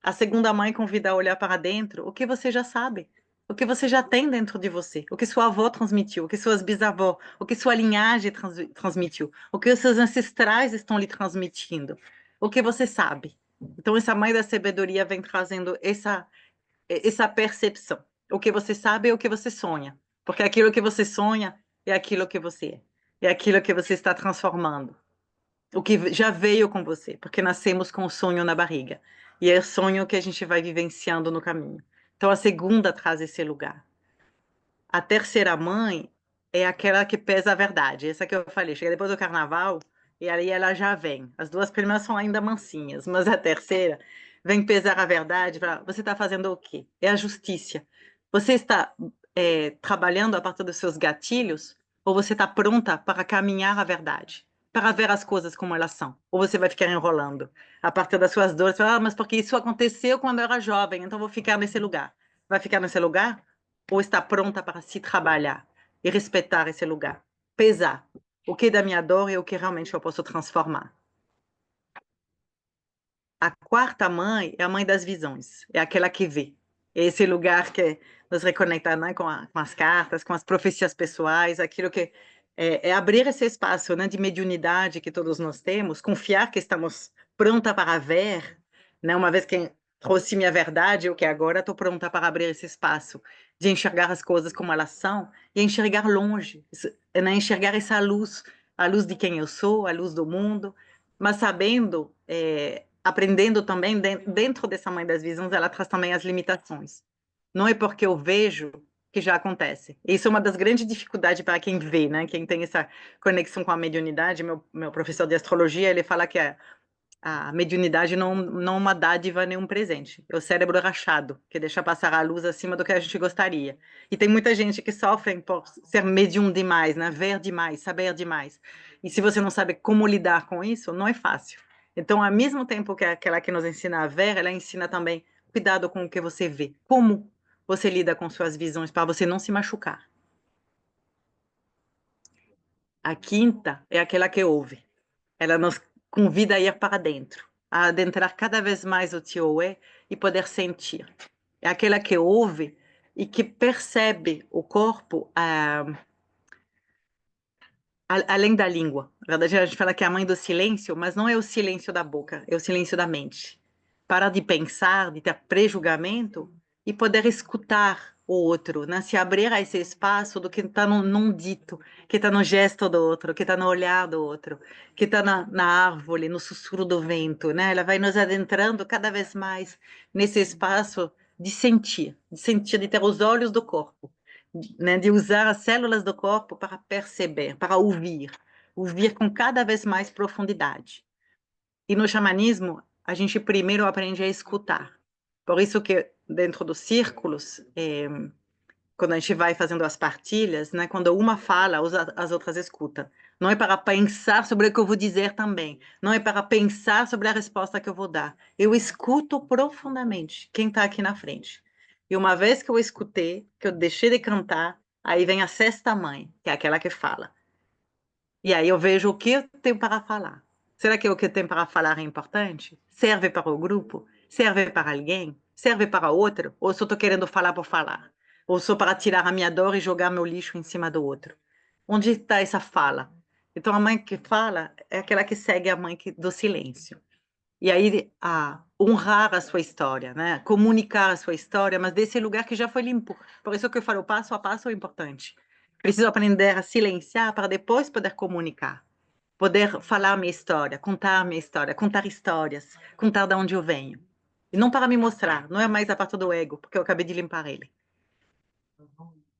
a segunda mãe convida a olhar para dentro o que você já sabe, o que você já tem dentro de você, o que sua avó transmitiu, o que suas bisavós, o que sua linhagem transmitiu, o que os seus ancestrais estão lhe transmitindo, o que você sabe. Então, essa mãe da sabedoria vem trazendo essa percepção. O que você sabe é o que você sonha. Porque aquilo que você sonha é aquilo que você é aquilo que você está transformando. O que já veio com você, porque nascemos com o sonho na barriga. E é o sonho que a gente vai vivenciando no caminho. Então a segunda traz esse lugar. A terceira mãe é aquela que pesa a verdade. Essa que eu falei, chega depois do carnaval e aí ela já vem. As duas primeiras são ainda mansinhas, mas a terceira vem pesar a verdade. Você está fazendo o quê? É a justiça. Você está trabalhando a partir dos seus gatilhos ou você está pronta para caminhar a verdade? Para ver as coisas como elas são? Ou você vai ficar enrolando a partir das suas dores? Mas porque isso aconteceu quando eu era jovem, então vou ficar nesse lugar. Vai ficar nesse lugar? Ou está pronta para se trabalhar e respeitar esse lugar? Pesar o que é da minha dor e o que realmente eu posso transformar. A quarta mãe é a mãe das visões, é aquela que vê. É esse lugar que nos reconecta, né, com as cartas, com as profecias pessoais, aquilo que é abrir esse espaço, né, de mediunidade que todos nós temos, confiar que estamos pronta para ver, né, uma vez que trouxe minha verdade, eu que agora estou pronta para abrir esse espaço, de enxergar as coisas como elas são e enxergar longe, né, enxergar essa luz, a luz de quem eu sou, a luz do mundo, mas sabendo, aprendendo também, dentro dessa mãe das visões, ela traz também as limitações. Não é porque eu vejo que já acontece. Isso é uma das grandes dificuldades para quem vê, né? Quem tem essa conexão com a mediunidade. Meu professor de astrologia, ele fala que a mediunidade não é uma dádiva nem um presente. É o cérebro rachado, que deixa passar a luz acima do que a gente gostaria. E tem muita gente que sofre por ser medium demais, né? Ver demais, saber demais. E se você não sabe como lidar com isso, não é fácil. Então, ao mesmo tempo que aquela que nos ensina a ver, ela ensina também cuidado com o que você vê. Como você lida com suas visões para você não se machucar. A quinta é aquela que ouve. Ela nos convida a ir para dentro, a adentrar cada vez mais o Tioé e poder sentir. É aquela que ouve e que percebe o corpo além da língua. Na verdade, a gente fala que é a mãe do silêncio, mas não é o silêncio da boca, é o silêncio da mente. Parar de pensar, de ter pré-julgamento e poder escutar o outro, né? Se abrir a esse espaço do que está num dito, que está no gesto do outro, que está no olhar do outro, que está na árvore, no sussurro do vento, né? Ela vai nos adentrando cada vez mais nesse espaço de sentir, de ter os olhos do corpo, né, de usar as células do corpo para perceber, para ouvir com cada vez mais profundidade. E no xamanismo, a gente primeiro aprende a escutar. Por isso que dentro dos círculos, quando a gente vai fazendo as partilhas, né, quando uma fala, as outras escutam. Não é para pensar sobre o que eu vou dizer também. Não é para pensar sobre a resposta que eu vou dar. Eu escuto profundamente quem está aqui na frente. E uma vez que eu escutei, que eu deixei de cantar, aí vem a sexta mãe, que é aquela que fala. E aí eu vejo o que eu tenho para falar. Será que o que eu tenho para falar é importante? Serve para o grupo? Serve para alguém? Serve para outro? Ou só estou querendo falar por falar? Ou só para tirar a minha dor e jogar meu lixo em cima do outro? Onde está essa fala? Então a mãe que fala é aquela que segue a mãe do silêncio. E aí honrar a sua história, né? Comunicar a sua história, mas desse lugar que já foi limpo. Por isso que eu falo, passo a passo é importante. Preciso aprender a silenciar para depois poder comunicar, poder falar minha história, contar histórias, contar de onde eu venho. E não para me mostrar, não é mais a parte do ego, porque eu acabei de limpar ele.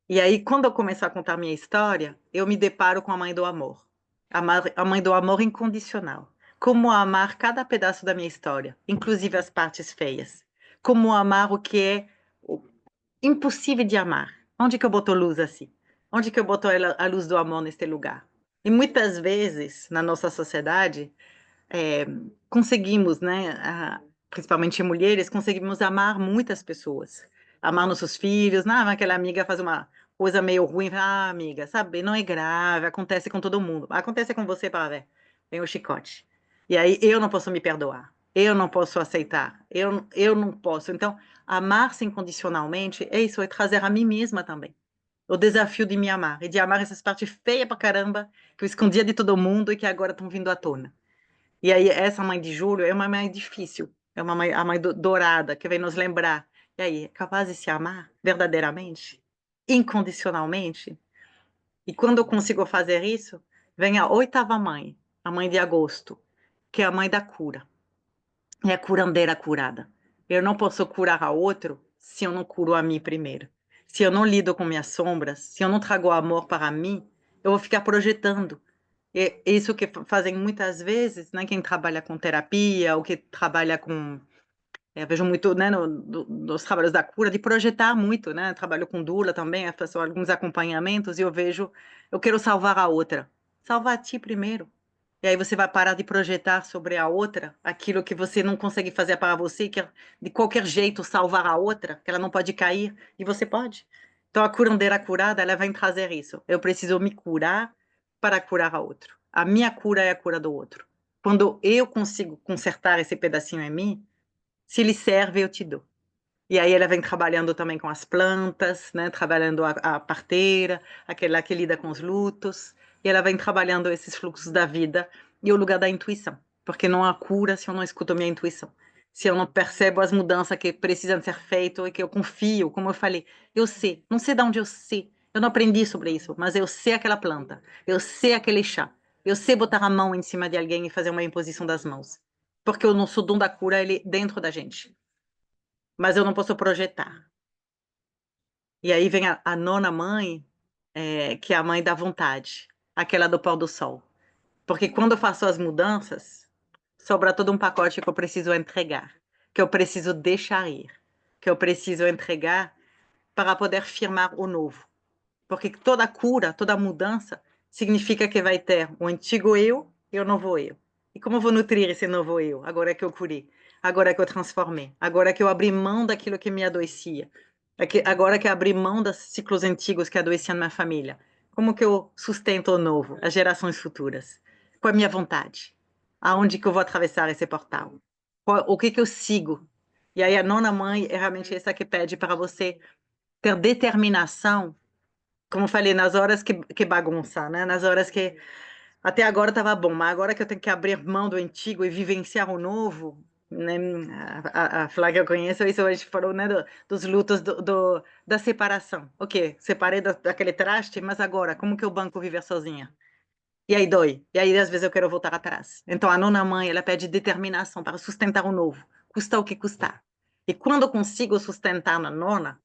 E aí, quando eu começar a contar minha história, eu me deparo com a mãe do amor. A mãe do amor incondicional. Como amar cada pedaço da minha história, inclusive as partes feias. Como amar o que é impossível de amar. Onde que eu boto luz assim? Onde que eu boto a luz do amor neste lugar? E muitas vezes, na nossa sociedade, é, conseguimos, né, principalmente mulheres, conseguimos amar muitas pessoas. Amar nossos filhos, não, aquela amiga faz uma coisa meio ruim, amiga, sabe, não é grave, acontece com todo mundo. Acontece com você, para ver, vem o chicote. E aí eu não posso me perdoar, eu não posso aceitar, eu não posso. Então, amar-se incondicionalmente é isso, é trazer a mim mesma também. O desafio de me amar, e de amar essas partes feias pra caramba, que eu escondia de todo mundo e que agora estão vindo à tona. E aí, essa mãe de julho é uma mãe difícil, é a mãe dourada, que vem nos lembrar. E aí, é capaz de se amar verdadeiramente? incondicionalmente. E quando eu consigo fazer isso, vem a oitava mãe, a mãe de agosto, que é a mãe da cura. É a curandeira curada. Eu não posso curar a outro se eu não curo a mim primeiro. Se eu não lido com minhas sombras, se eu não trago amor para mim, eu vou ficar projetando. É isso que fazem muitas vezes, né, quem trabalha com terapia ou que trabalha com eu vejo muito, né, nos trabalhos da cura, de projetar muito, né? Trabalho com doula também, eu faço alguns acompanhamentos e eu vejo, eu quero salvar a outra. Salva a ti primeiro. E aí você vai parar de projetar sobre a outra aquilo que você não consegue fazer para você, que é de qualquer jeito salvar a outra, que ela não pode cair, e você pode. Então a curandeira curada, ela vai trazer isso. Eu preciso me curar para curar a outro. A minha cura é a cura do outro. Quando eu consigo consertar esse pedacinho em mim, se lhe serve, eu te dou. E aí ela vem trabalhando também com as plantas, né? Trabalhando a parteira, aquela que lida com os lutos. E ela vem trabalhando esses fluxos da vida e o lugar da intuição. Porque não há cura se eu não escuto a minha intuição. Se eu não percebo as mudanças que precisam ser feitas e que eu confio, como eu falei, eu sei, não sei de onde eu sei. Eu não aprendi sobre isso, mas eu sei aquela planta, eu sei aquele chá, eu sei botar a mão em cima de alguém e fazer uma imposição das mãos. Porque o nosso dom da cura, ele é dentro da gente. Mas eu não posso projetar. E aí vem a nona mãe, que é a mãe da vontade, aquela do pôr do sol. Porque quando eu faço as mudanças, sobra todo um pacote que eu preciso entregar, que eu preciso deixar ir, que eu preciso entregar para poder firmar o novo. Porque toda cura, toda mudança, significa que vai ter o antigo eu e o novo eu. E como eu vou nutrir esse novo eu, agora que eu curei, agora que eu transformei, agora que eu abri mão daquilo que me adoecia, agora que eu abri mão dos ciclos antigos que adoeciam minha família? Como que eu sustento o novo, as gerações futuras? Com a minha vontade. Aonde que eu vou atravessar esse portal? O que que eu sigo? E aí a nona mãe é realmente essa que pede para você ter determinação, como eu falei, nas horas que bagunça, né? Nas horas que até agora estava bom, mas agora que eu tenho que abrir mão do antigo e vivenciar o novo, né? A Flá que eu conheço, isso a gente falou, né? Dos lutos da separação. Ok, separei daquele traste, mas agora, como que eu banco viver sozinha? E aí dói. E aí, às vezes, eu quero voltar atrás. Então, a nona mãe, ela pede determinação para sustentar o novo, custa o que custar. E quando eu consigo sustentar na nona,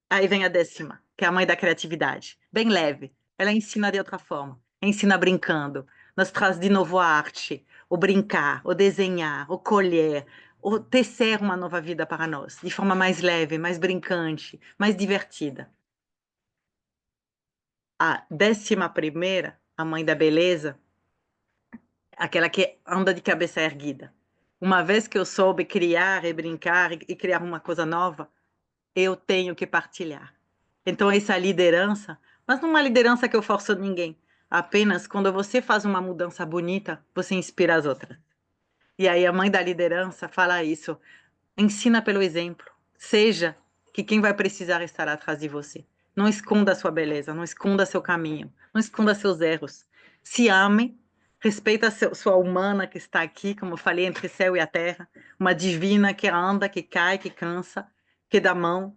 aí vem a décima, que é a mãe da criatividade. Bem leve. Ela ensina de outra forma. Ensina brincando. Nos traz de novo a arte, o brincar, o desenhar, o colher, o tecer uma nova vida para nós, de forma mais leve, mais brincante, mais divertida. A décima primeira, a mãe da beleza, aquela que anda de cabeça erguida. Uma vez que eu soube criar e brincar e criar uma coisa nova, eu tenho que partilhar. Então, essa liderança, mas não é uma liderança que eu forço ninguém. Apenas quando você faz uma mudança bonita, você inspira as outras. E aí a mãe da liderança fala isso. Ensina pelo exemplo. Seja que quem vai precisar estar atrás de você. Não esconda a sua beleza, não esconda seu caminho, não esconda seus erros. Se ame, respeita sua humana que está aqui, como eu falei, entre céu e a terra, uma divina que anda, que cai, que cansa, que dá mão,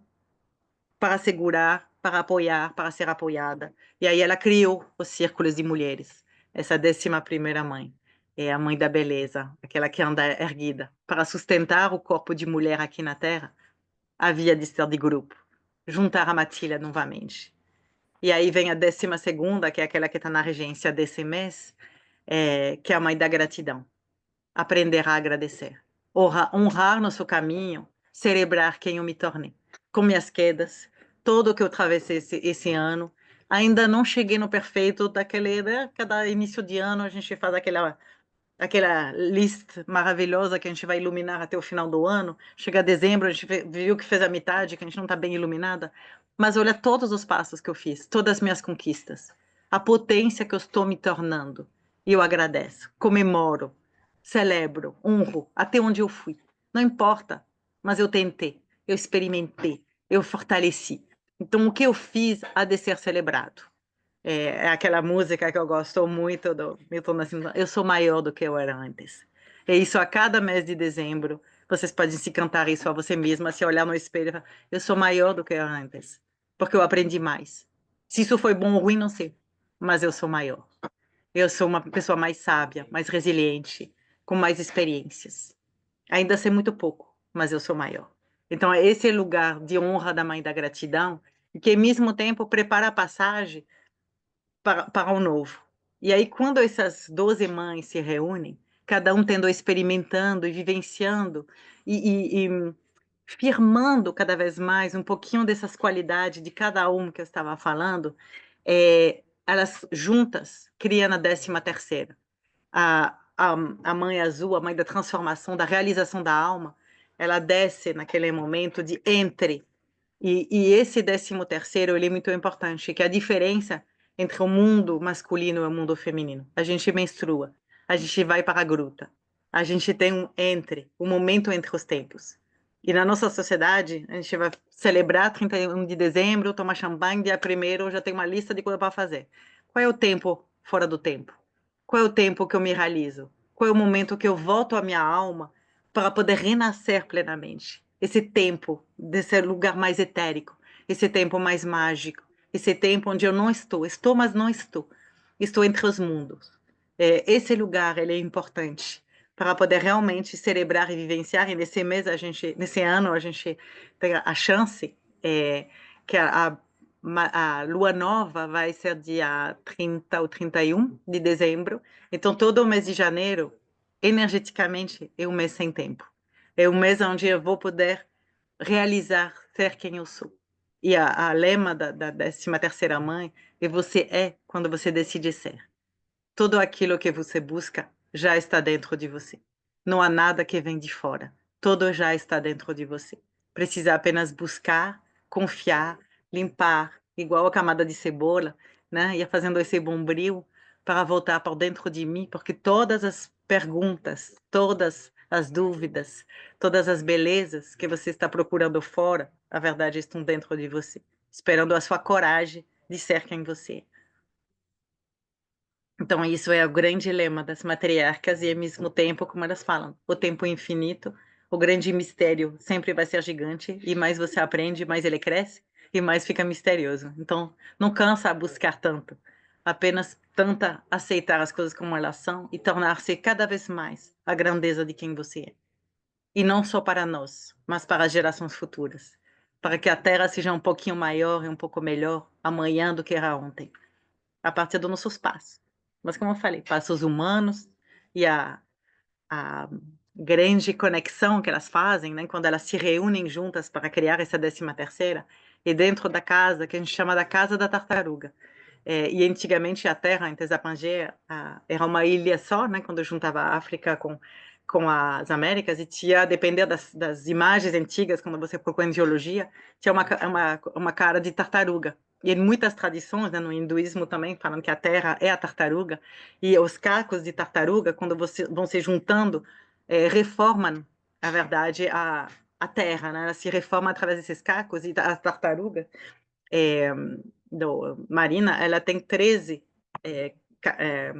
para segurar, para apoiar, para ser apoiada. E aí ela criou os círculos de mulheres. Essa décima primeira mãe é a mãe da beleza, aquela que anda erguida. Para sustentar o corpo de mulher aqui na Terra, havia de ser de grupo. Juntar a matilha novamente. E aí vem a décima segunda, que é aquela que está na regência desse mês, que é a mãe da gratidão. Aprender a agradecer. Honrar nosso caminho, celebrar quem eu me tornei. Com minhas quedas, tudo que eu atravessei esse ano. Ainda não cheguei no perfeito daquele, né? Cada início de ano a gente faz aquela lista maravilhosa que a gente vai iluminar até o final do ano. Chega dezembro, a gente viu que fez a metade, que a gente não está bem iluminada. Mas olha todos os passos que eu fiz, todas as minhas conquistas, a potência que eu estou me tornando. E eu agradeço, comemoro, celebro, honro até onde eu fui. Não importa, mas eu tentei, eu experimentei, eu fortaleci. Então, o que eu fiz há de ser celebrado. É aquela música que eu gosto muito do Milton Nascimento. Eu sou maior do que eu era antes. E isso a cada mês de dezembro. Vocês podem se cantar isso a você mesma, se olhar no espelho e falar, eu sou maior do que eu era antes. porque eu aprendi mais. Se isso foi bom ou ruim, não sei, mas eu sou maior. Eu sou uma pessoa mais sábia, mais resiliente, com mais experiências. Ainda sei muito pouco, mas eu sou maior. Então, esse lugar de honra da mãe da gratidão, que ao mesmo tempo prepara a passagem para o novo. E aí, quando essas 12 mães se reúnem, cada um tendo experimentando e vivenciando e firmando cada vez mais um pouquinho dessas qualidades de cada um que eu estava falando, elas juntas criam a 13ª. A mãe azul, a mãe da transformação, da realização da alma, ela desce naquele momento de entre. E esse 13º, ele é muito importante, que é a diferença entre o mundo masculino e o mundo feminino. A gente menstrua, a gente vai para a gruta, a gente tem um entre, um momento entre os tempos. E na nossa sociedade, a gente vai celebrar 31 de dezembro, tomar champanhe, dia 1º, já tem uma lista de coisa para fazer. Qual é o tempo fora do tempo? Qual é o tempo que eu me realizo? Qual é o momento que eu volto à minha alma para poder renascer plenamente? Esse tempo desse lugar mais etérico, esse tempo mais mágico, esse tempo onde eu não estou, mas não estou entre os mundos. Esse lugar ele é importante para poder realmente celebrar e vivenciar. E nesse mês nesse ano a gente tem a chance que a lua nova vai ser dia 30 ou 31 de dezembro. Então, todo o mês de janeiro, energeticamente, é um mês sem tempo. É um mês onde eu vou poder realizar, ser quem eu sou. E a lema da 13ª mãe é: você é quando você decide ser. Tudo aquilo que você busca já está dentro de você. Não há nada que vem de fora. Tudo já está dentro de você. Precisa apenas buscar, confiar, limpar, igual a camada de cebola, né? Ia fazendo esse bombril para voltar para dentro de mim, porque todas as perguntas, todas as dúvidas, todas as belezas que você está procurando fora, a verdade estão dentro de você, esperando a sua coragem de ser quem você é. Então, isso é o grande lema das matriarcas e, ao mesmo tempo, como elas falam, o tempo é infinito, o grande mistério sempre vai ser gigante, e mais você aprende, mais ele cresce, e mais fica misterioso. Então, não cansa a buscar tanto, apenas tenta aceitar as coisas como elas são e tornar-se cada vez mais a grandeza de quem você é. E não só para nós, mas para as gerações futuras, para que a Terra seja um pouquinho maior e um pouco melhor amanhã do que era ontem, a partir dos nossos passos. Mas, como eu falei, passos humanos e a grande conexão que elas fazem, né, quando elas se reúnem juntas para criar essa 13ª, e dentro da casa, que a gente chama da Casa da Tartaruga. E antigamente a Terra, em Tezapangé, era uma ilha só, né, quando juntava a África com as Américas, e tinha, a depender das imagens antigas, quando você procura em geologia, tinha uma cara de tartaruga. E em muitas tradições, né, no hinduísmo também, falam que a Terra é a tartaruga, e os cacos de tartaruga, quando vão se juntando, reformam, na verdade, a Terra, né? Ela se reforma através desses cacos, e a tartaruga é, marina, ela tem 13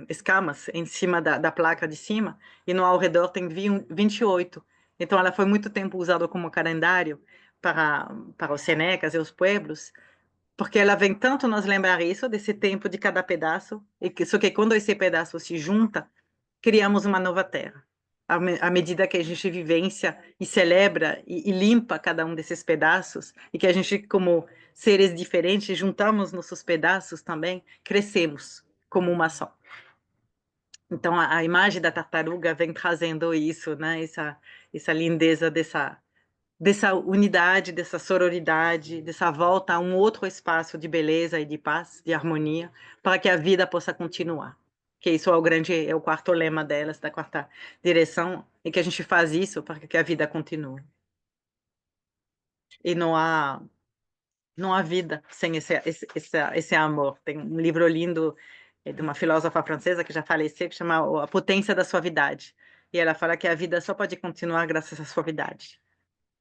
escamas em cima da placa de cima, e no ao redor tem 28. Então, ela foi muito tempo usada como calendário para os senecas e os pueblos, porque ela vem tanto nos lembrar isso, desse tempo de cada pedaço, só que quando esse pedaço se junta, criamos uma nova terra. À medida que a gente vivencia e celebra e limpa cada um desses pedaços, e que a gente, como seres diferentes, juntamos nossos pedaços também, crescemos como uma só. Então, a imagem da tartaruga vem trazendo isso, né? Essa lindeza dessa unidade, dessa sororidade, dessa volta a um outro espaço de beleza e de paz, de harmonia, para que a vida possa continuar. Que isso é o quarto lema delas, da quarta direção, e que a gente faz isso para que a vida continue. E não há vida sem esse amor. Tem um livro lindo de uma filósofa francesa que já faleceu, que chama A Potência da Suavidade. E ela fala que a vida só pode continuar graças à suavidade,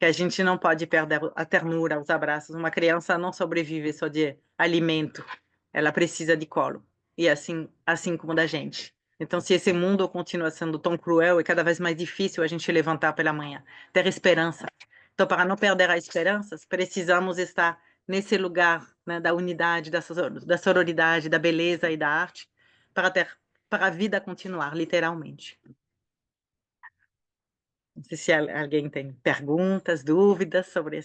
que a gente não pode perder a ternura, os abraços. Uma criança não sobrevive só de alimento, ela precisa de colo. E assim como da gente. Então, se esse mundo continua sendo tão cruel, é cada vez mais difícil a gente levantar pela manhã, ter esperança. Então, para não perder a esperança, precisamos estar nesse lugar, né, da unidade, da sororidade, da beleza e da arte, para a vida continuar, literalmente. Não sei se alguém tem perguntas, dúvidas sobre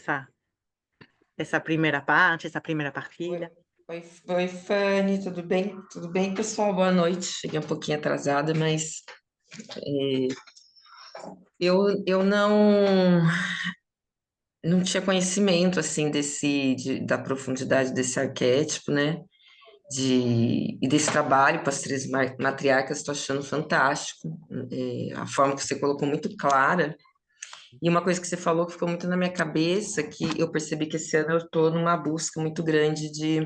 essa primeira parte, essa primeira Oi, partilha. oi, Fanny, tudo bem? Tudo bem, pessoal? Boa noite. Cheguei um pouquinho atrasada, mas eu não tinha conhecimento assim da profundidade desse arquétipo, né? E desse trabalho com as três matriarcas, estou achando fantástico. A forma que você colocou muito clara. E uma coisa que você falou que ficou muito na minha cabeça, que eu percebi que esse ano eu estou numa busca muito grande de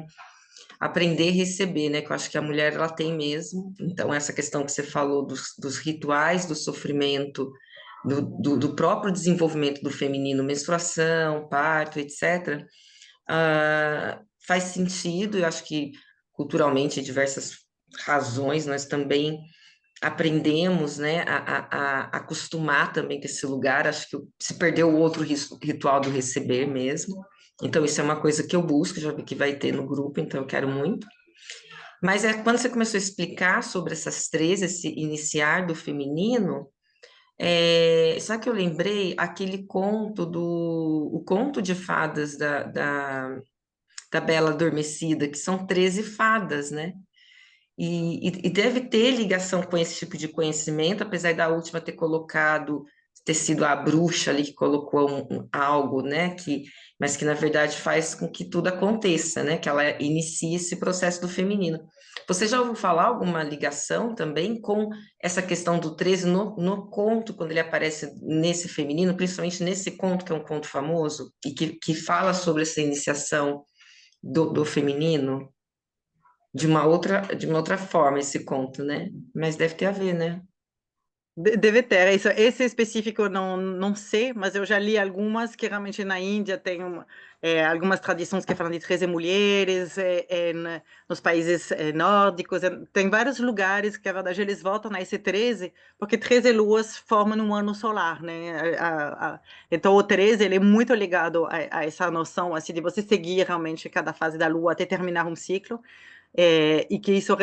aprender e receber, né? Que eu acho que a mulher ela tem mesmo. Então, essa questão que você falou dos rituais do sofrimento, do próprio desenvolvimento do feminino, menstruação, parto, etc., faz sentido. Eu acho que culturalmente, diversas razões, nós também aprendemos, né, a acostumar também com esse lugar. Acho que se perdeu o outro ritual do receber mesmo. Então, isso é uma coisa que eu busco, já vi que vai ter no grupo, então eu quero muito. Mas é quando você começou a explicar sobre essas três, esse iniciar do feminino, sabe que eu lembrei aquele conto o conto de fadas da Bela Adormecida, que são 13 fadas, né? E deve ter ligação com esse tipo de conhecimento, apesar da última ter sido a bruxa ali que colocou algo, né? Mas que na verdade faz com que tudo aconteça, né? Que ela inicie esse processo do feminino. Você já ouviu falar alguma ligação também com essa questão do 13 no conto, quando ele aparece nesse feminino, principalmente nesse conto, que é um conto famoso, e que fala sobre essa iniciação do feminino? De uma outra forma esse conto, né? Mas deve ter a ver, né? Deve ter, esse específico eu não sei, mas eu já li algumas que realmente na Índia tem algumas tradições que falam de 13 mulheres, nos países nórdicos, tem vários lugares que, na verdade, eles voltam a esse 13, porque 13 luas formam um ano solar, né? Então, o 13, ele é muito ligado a essa noção, assim, de você seguir realmente cada fase da lua até terminar um ciclo, e que isso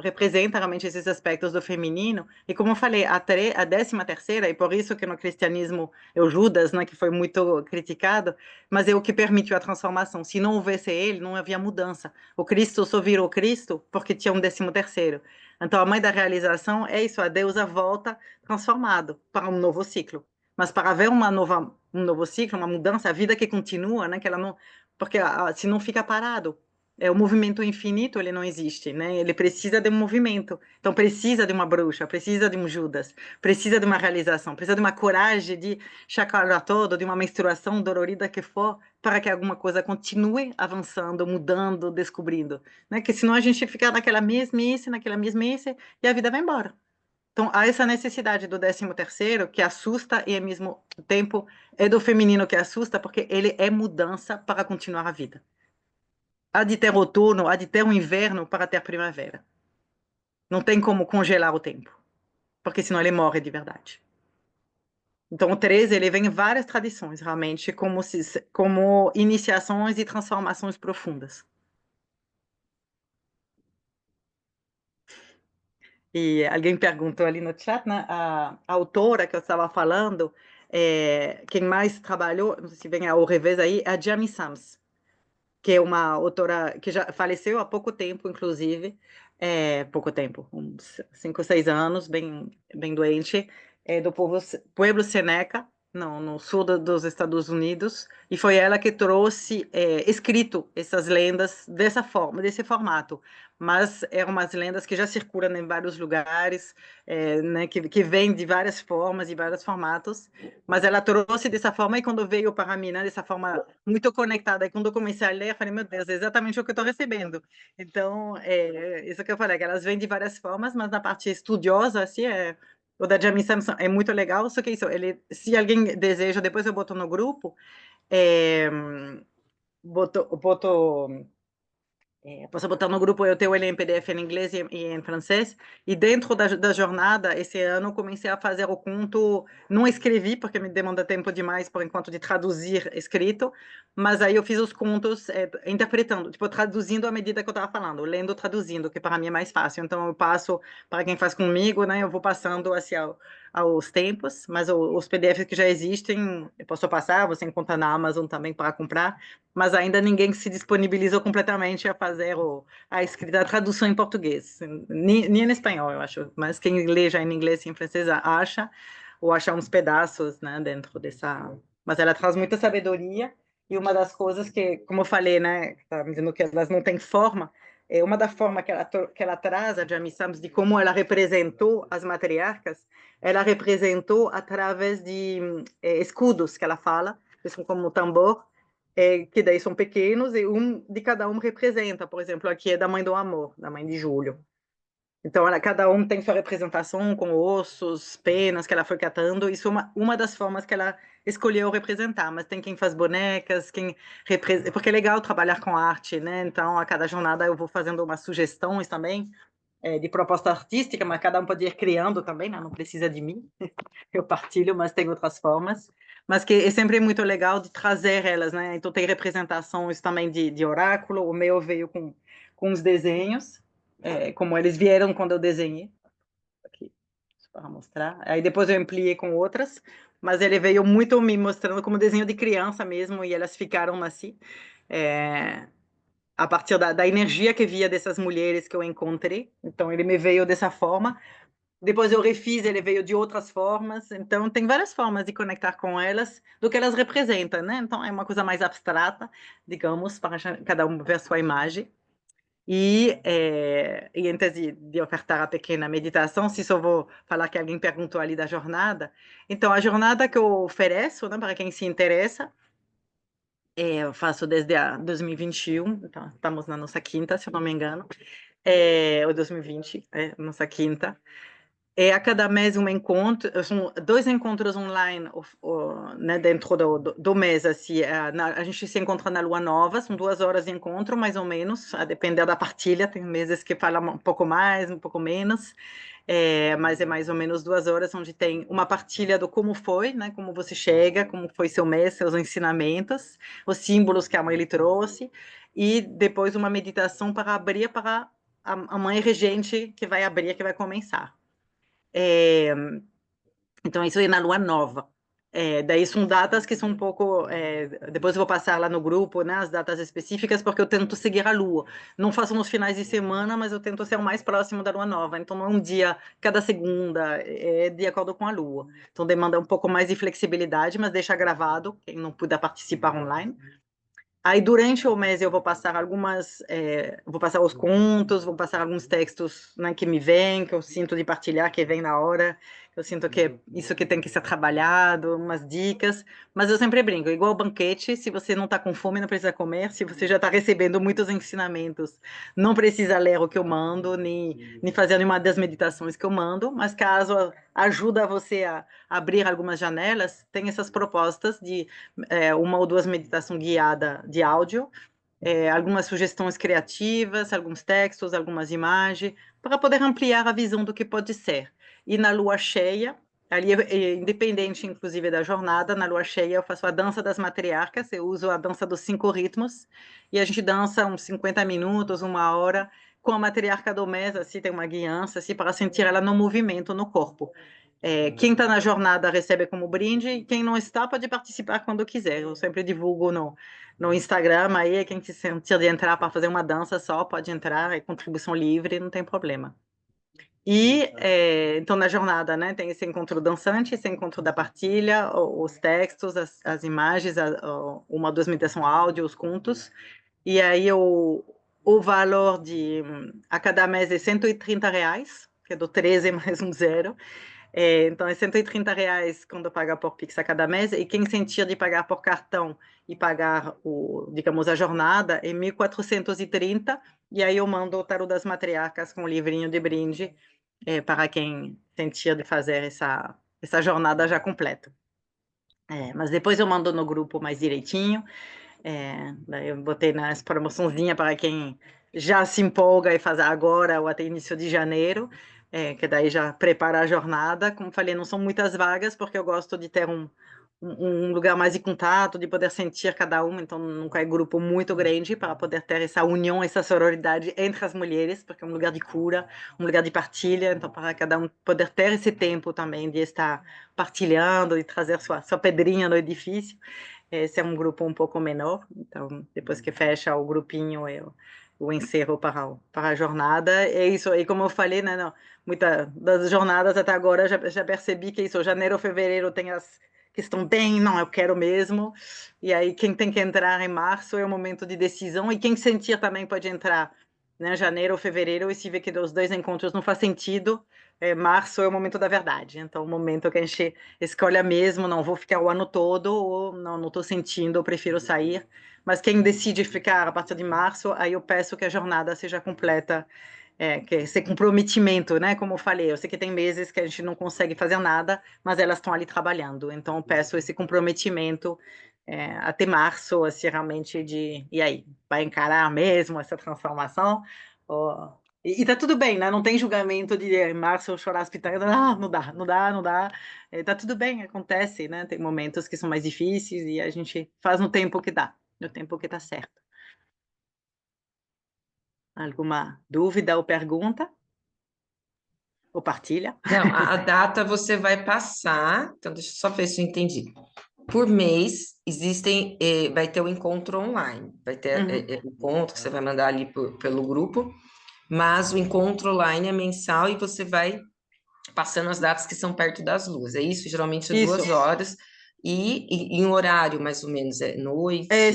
representa realmente esses aspectos do feminino. E como eu falei, a 13ª, e por isso que no cristianismo é o Judas, né, que foi muito criticado, mas é o que permitiu a transformação. Se não houvesse ele, não havia mudança. O Cristo só virou Cristo porque tinha um 13º. Então a mãe da realização é isso, a deusa volta transformado para um novo ciclo. Mas para haver um novo ciclo, uma mudança, a vida que continua, né, que ela não, porque se não fica parado, o movimento infinito, ele não existe, né? Ele precisa de um movimento. Então precisa de uma bruxa, precisa de um Judas, precisa de uma realização, precisa de uma coragem de chacoalhar todo, de uma menstruação dolorida que for, para que alguma coisa continue avançando, mudando, descobrindo, né? Que senão a gente fica naquela mesmice, e a vida vai embora. Então há essa necessidade do 13º, que assusta e ao mesmo tempo é do feminino que assusta, porque ele é mudança para continuar a vida. Há de ter outono, há de ter um inverno para ter primavera. Não tem como congelar o tempo, porque senão ele morre de verdade. Então, o 13, ele vem em várias tradições, realmente, como iniciações e transformações profundas. E alguém perguntou ali no chat, né, a autora que eu estava falando, quem mais trabalhou, não sei se vem ao revés aí, é a Jamie Sams, que é uma autora que já faleceu há pouco tempo, inclusive, pouco tempo, uns 5 ou 6 anos, bem doente, do Pueblo Seneca, no sul dos Estados Unidos, e foi ela que trouxe, escrito essas lendas dessa forma, desse formato, mas eram umas lendas que já circulam em vários lugares, né, que vêm de várias formas, de vários formatos, mas ela trouxe dessa forma, e quando veio para mim, né, dessa forma muito conectada. E quando eu comecei a ler, eu falei, meu Deus, é exatamente o que eu estou recebendo. Então, isso que eu falei, que elas vêm de várias formas, mas na parte estudiosa, assim, o da Jamie Sampson é muito legal, só que isso, se alguém deseja, depois eu boto no grupo, é, boto Posso botar no grupo, eu tenho ele em PDF em inglês e em francês, e dentro da jornada, esse ano, comecei a fazer o conto, não escrevi, porque me demanda tempo demais, por enquanto, de traduzir escrito, mas aí eu fiz os contos interpretando, tipo, traduzindo à medida que eu estava falando, lendo, traduzindo, que para mim é mais fácil, então eu passo, para quem faz comigo, né, eu vou passando, assim, aos tempos, mas os PDFs que já existem, eu posso passar, você encontra na Amazon também para comprar, mas ainda ninguém se disponibilizou completamente a fazer a escrita, a tradução em português, nem em espanhol, eu acho, mas quem lê já em inglês e em francês acha, ou acha uns pedaços, né, dentro dessa... Mas ela traz muita sabedoria, e uma das coisas que, como eu falei, né, tá me dizendo que elas não têm forma, é uma da forma que ela traz, a Jamie Sams, de como ela representou as matriarcas, ela representou através de escudos que ela fala, que são como tambor, que daí são pequenos e um de cada um representa. Por exemplo, aqui é da Mãe do Amor, da Mãe de Julho. Então, cada um tem sua representação com ossos, penas que ela foi catando. Isso é uma das formas que ela escolheu representar. Mas tem quem faz bonecas, porque é legal trabalhar com arte, né? Então, a cada jornada eu vou fazendo umas sugestões também de proposta artística, mas cada um pode ir criando também, né? Não precisa de mim. Eu partilho, mas tem outras formas. Mas que é sempre muito legal de trazer elas, né? Então tem representações também de oráculo, o meu veio com os desenhos, como eles vieram quando eu desenhei. Aqui, para mostrar. Aí depois eu ampliei com outras, mas ele veio muito me mostrando como desenho de criança mesmo, e elas ficaram assim, a partir da energia que via dessas mulheres que eu encontrei. Então ele me veio dessa forma, depois eu refiz, ele veio de outras formas, então tem várias formas de conectar com elas, do que elas representam, né? Então é uma coisa mais abstrata, digamos, para cada um ver a sua imagem. E antes de ofertar a pequena meditação, se só vou falar que alguém perguntou ali da jornada, então a jornada que eu ofereço, né, para quem se interessa, eu faço desde 2021, então estamos na nossa quinta, se eu não me engano, ou 2020, nossa quinta. A cada mês um encontro, são 2 encontros online, né, dentro do mês, assim, a gente se encontra na Lua Nova, são 2 horas de encontro, mais ou menos, a depender da partilha, tem meses que fala um pouco mais, um pouco menos, mas é mais ou menos 2 horas, onde tem uma partilha do como foi, né, como você chega, como foi seu mês, seus ensinamentos, os símbolos que a mãe lhe trouxe, e depois uma meditação para abrir para a mãe regente que vai abrir, que vai começar. Então, isso é na lua nova. Daí são datas que são um pouco. Depois eu vou passar lá no grupo, né, as datas específicas, porque eu tento seguir a lua. Não faço nos finais de semana, mas eu tento ser o mais próximo da lua nova. Então, não é um dia cada segunda, é de acordo com a lua. Então, demanda um pouco mais de flexibilidade, mas deixa gravado, quem não puder participar online. Aí, durante o mês, eu vou passar vou passar os contos, vou passar alguns textos, né, que me vêm, que eu sinto de partilhar, que vem na hora, que eu sinto que é isso que tem que ser trabalhado, umas dicas, mas eu sempre brinco, igual banquete, se você não está com fome, não precisa comer, se você já está recebendo muitos ensinamentos, não precisa ler o que eu mando, nem fazer nenhuma das meditações que eu mando, mas caso ajuda você a abrir algumas janelas, tem essas propostas de uma ou duas meditações guiadas de áudio, algumas sugestões criativas, alguns textos, algumas imagens, para poder ampliar a visão do que pode ser. E na lua cheia, ali, independente inclusive da jornada, na lua cheia eu faço a dança das matriarcas, eu uso a dança dos 5 ritmos, e a gente dança uns 50 minutos, 1 hora, com a matriarca do mês, assim, tem uma guiança, assim, para sentir ela no movimento, no corpo. Quem está na jornada recebe como brinde, e quem não está pode participar quando quiser. Eu sempre divulgo no Instagram, aí quem se sentir de entrar para fazer uma dança só pode entrar, é contribuição livre, não tem problema. Então na jornada, né, tem esse encontro dançante, esse encontro da partilha, os textos, as imagens, uma ou duas meditações áudio, os contos, e aí o valor a cada mês é R$ 130, que é do 13 mais um zero. Então, é R$ 130 quando paga por Pix a cada mês, e quem sentir de pagar por cartão e pagar, digamos, a jornada, é 1.430, e aí eu mando o Tarô das Matriarcas com o livrinho de brinde para quem sentir de fazer essa jornada já completa. Mas depois eu mando no grupo mais direitinho, Daí eu botei nas promoçãozinha para quem já se empolga e faz agora ou até início de janeiro, que daí já prepara a jornada. Como falei, não são muitas vagas, porque eu gosto de ter um lugar mais de contato, de poder sentir cada uma, então nunca é grupo muito grande, para poder ter essa união, essa sororidade entre as mulheres, porque é um lugar de cura, um lugar de partilha, então para cada um poder ter esse tempo também de estar partilhando e trazer sua pedrinha no edifício. Esse é um grupo um pouco menor, então depois que fecha o grupinho, eu encerro para a jornada. É isso aí, como eu falei, né? Não, muitas das jornadas até agora já percebi que isso, janeiro, fevereiro tem as que estão bem, não, eu quero mesmo. E aí quem tem que entrar em março é o momento de decisão, e quem sentir também pode entrar, né? Janeiro ou fevereiro, e se vê que os dois encontros não faz sentido, março é o momento da verdade. Então, o momento que a gente escolha mesmo, não vou ficar o ano todo, ou não estou sentindo, eu prefiro sair. Mas quem decide ficar a partir de março, aí eu peço que a jornada seja completa, que esse comprometimento, né? Como eu falei, eu sei que tem meses que a gente não consegue fazer nada, mas elas estão ali trabalhando. Então, eu peço esse comprometimento até março, assim, realmente e aí, vai encarar mesmo essa transformação? Ou, tá tudo bem, né? Não tem julgamento de em março eu chorar as pitangas, não dá, não dá, não dá. Tá tudo bem, acontece, né? Tem momentos que são mais difíceis e a gente faz no tempo que dá, no tempo que tá certo. Alguma dúvida ou pergunta? Ou partilha? Não, a data você vai passar, então deixa eu só ver se eu entendi. Por mês, vai ter o encontro online, vai ter Uhum. o encontro que você vai mandar ali pelo grupo, mas o encontro online é mensal e você vai passando as datas que são perto das luas. É isso, geralmente é Isso. 2 horas, e em horário mais ou menos é noite. É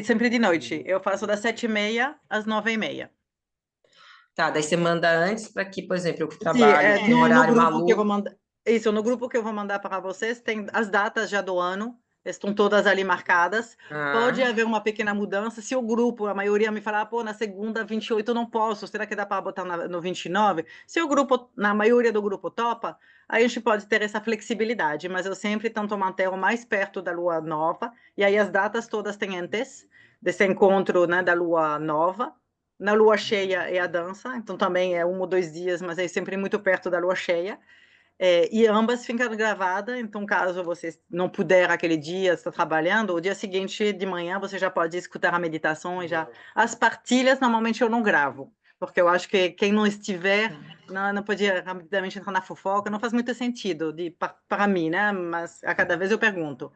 sempre de noite. Eu faço das 7h30 às 9h30. Tá, daí você manda antes para que, por exemplo, eu que Sim, trabalho no no horário grupo que eu vou maluco. mandar. Isso, no grupo que eu vou mandar para vocês, tem as datas já do ano, estão todas ali marcadas. Pode Ah, haver uma pequena mudança. Se o grupo, a maioria me falar, pô, na segunda, 28 eu não posso, será que dá para botar no 29? Se o grupo, na maioria do grupo topa, aí a gente pode ter essa flexibilidade, mas eu sempre tento manter o mais perto da lua nova, e aí as datas todas têm antes desse encontro, né, da lua nova. Na lua cheia é a dança, então também é 1 ou 2 dias, mas é sempre muito perto da lua cheia. E ambas ficam gravadas, então caso você não puder aquele dia, está trabalhando, o dia seguinte de manhã você já pode escutar a meditação e já. As partilhas normalmente eu não gravo, porque eu acho que quem não estiver não podia rapidamente entrar na fofoca, não faz muito sentido para mim, né? Mas a cada vez eu pergunto.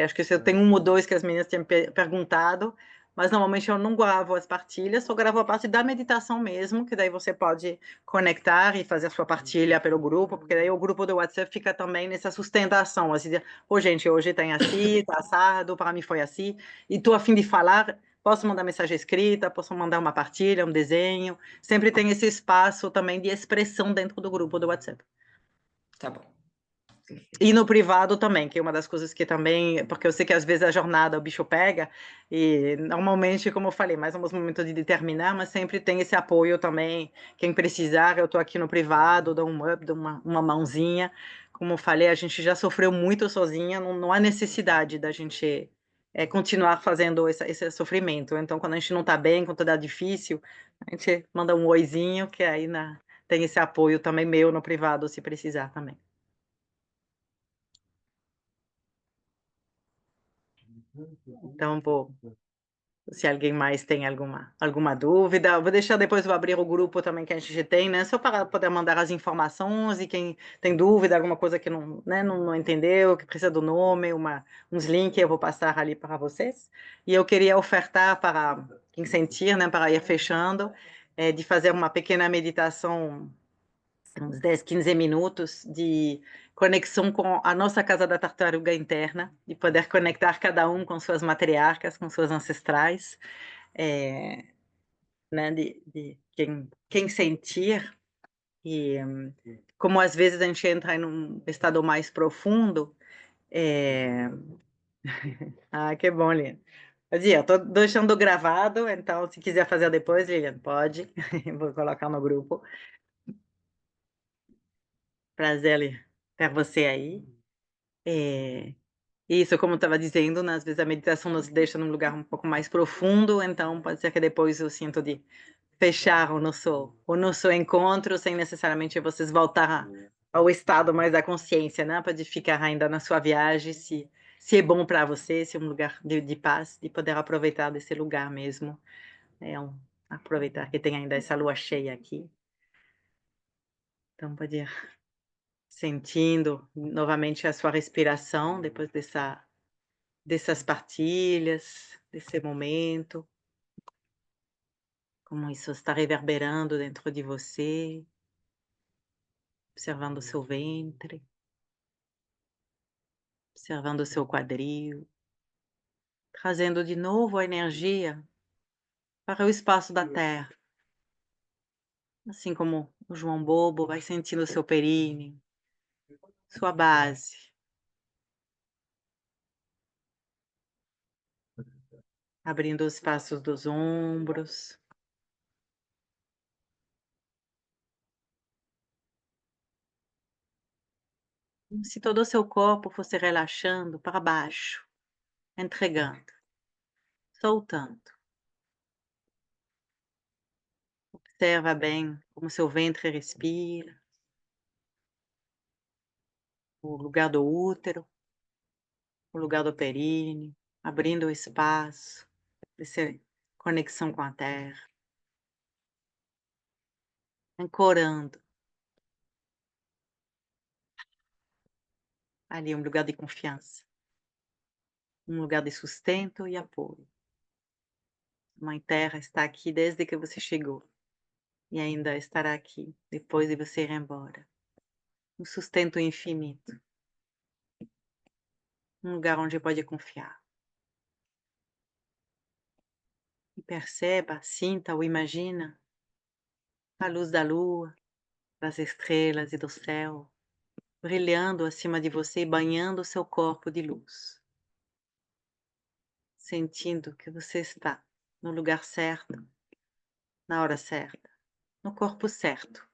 Acho que se eu tenho 1 ou 2 que as meninas tinham perguntado, mas normalmente eu não gravo as partilhas, só gravo a parte da meditação mesmo, que daí você pode conectar e fazer a sua partilha pelo grupo, porque daí o grupo do WhatsApp fica também nessa sustentação, assim, de, pô, gente, hoje tem assim, tá assado, para mim foi assim, e tô a fim de falar, posso mandar mensagem escrita, posso mandar uma partilha, um desenho, sempre tem esse espaço também de expressão dentro do grupo do WhatsApp. tá bom. E no privado também, que é uma das coisas que também, porque eu sei que às vezes a jornada o bicho pega, e normalmente, como eu falei, mais uns momentos de determinar, mas sempre tem esse apoio também. Quem precisar, eu estou aqui no privado, dou um up, dou uma mãozinha. Como eu falei, a gente já sofreu muito sozinha, não há necessidade da gente continuar fazendo esse sofrimento. Então, quando a gente não está bem, quando está difícil, a gente manda um oizinho, que aí tem esse apoio também meu no privado, se precisar também. Então, se alguém mais tem alguma dúvida, eu vou deixar depois, vou abrir o grupo também que a gente tem, né? Só para poder mandar as informações e quem tem dúvida, alguma coisa que não, né, não entendeu, que precisa do nome, uns links, eu vou passar ali para vocês. E eu queria ofertar para quem sentir, né, para ir fechando, de fazer uma pequena meditação uns 10, 15 minutos de conexão com a nossa casa da tartaruga interna, de poder conectar cada um com suas matriarcas, com suas ancestrais, é, né, de quem sentir, e como às vezes a gente entra em um estado mais profundo, é... que bom, Lilian. Eu tô deixando gravado, então se quiser fazer depois, Lilian, pode, vou colocar no grupo. Prazer ter você aí. Isso, como eu estava dizendo, né, às vezes a meditação nos deixa num lugar um pouco mais profundo, então pode ser que depois eu sinto de fechar o nosso encontro, sem necessariamente vocês voltar ao estado mais da consciência, né, pode ficar ainda na sua viagem, se é bom para você, se é um lugar de paz, de poder aproveitar desse lugar mesmo, aproveitar que tem ainda essa lua cheia aqui, então pode ir sentindo novamente a sua respiração depois dessas partilhas, desse momento, como isso está reverberando dentro de você, observando o seu ventre, observando o seu quadril, trazendo de novo a energia para o espaço da terra, assim como o João Bobo vai sentindo o seu períneo, sua base, abrindo os espaços dos ombros, como se todo o seu corpo fosse relaxando para baixo, entregando, soltando. Observa bem como seu ventre respira, o lugar do útero, o lugar do períneo, abrindo o espaço, dessa conexão com a terra, ancorando ali um lugar de confiança, um lugar de sustento e apoio. Mãe Terra está aqui desde que você chegou e ainda estará aqui depois de você ir embora. Um sustento infinito, um lugar onde pode confiar. E perceba, sinta ou imagina a luz da lua, das estrelas e do céu brilhando acima de você e banhando o seu corpo de luz, sentindo que você está no lugar certo, na hora certa, no corpo certo,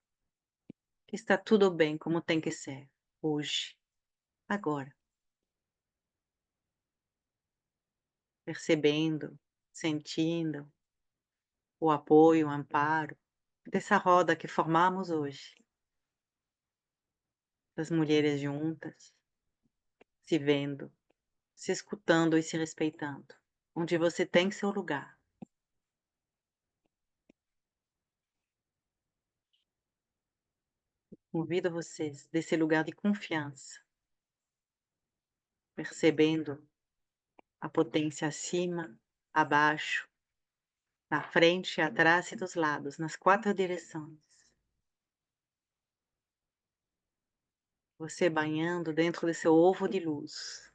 que está tudo bem como tem que ser, hoje, agora, percebendo, sentindo o apoio, o amparo dessa roda que formamos hoje, das mulheres juntas, se vendo, se escutando e se respeitando, onde você tem seu lugar. Convido vocês desse lugar de confiança, percebendo a potência acima, abaixo, na frente, atrás e dos lados, nas 4 direções. Você banhando dentro de seu ovo de luz,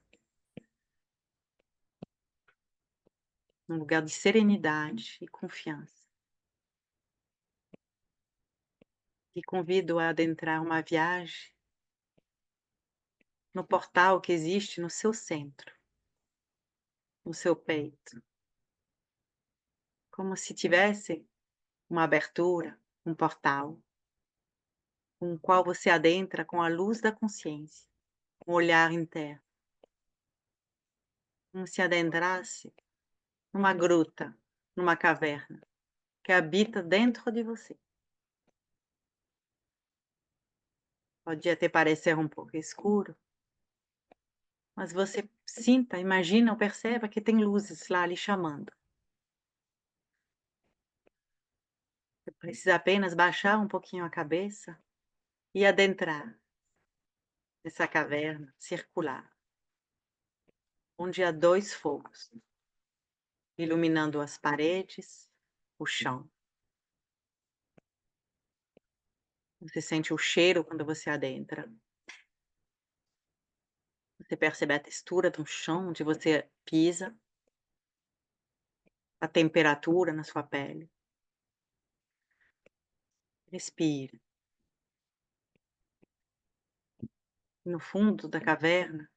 num lugar de serenidade e confiança. Te convido a adentrar uma viagem no portal que existe no seu centro, no seu peito, como se tivesse uma abertura, um portal, com o qual você adentra com a luz da consciência, um olhar interno, como se adentrasse numa gruta, numa caverna, que habita dentro de você. Pode até parecer um pouco escuro, mas você sinta, imagina ou perceba que tem luzes lá lhe chamando. Você precisa apenas baixar um pouquinho a cabeça e adentrar nessa caverna circular, onde há 2 fogos, iluminando as paredes, o chão. Você sente o cheiro quando você adentra. Você percebe a textura do chão onde você pisa, a temperatura na sua pele. Respire. No fundo da caverna,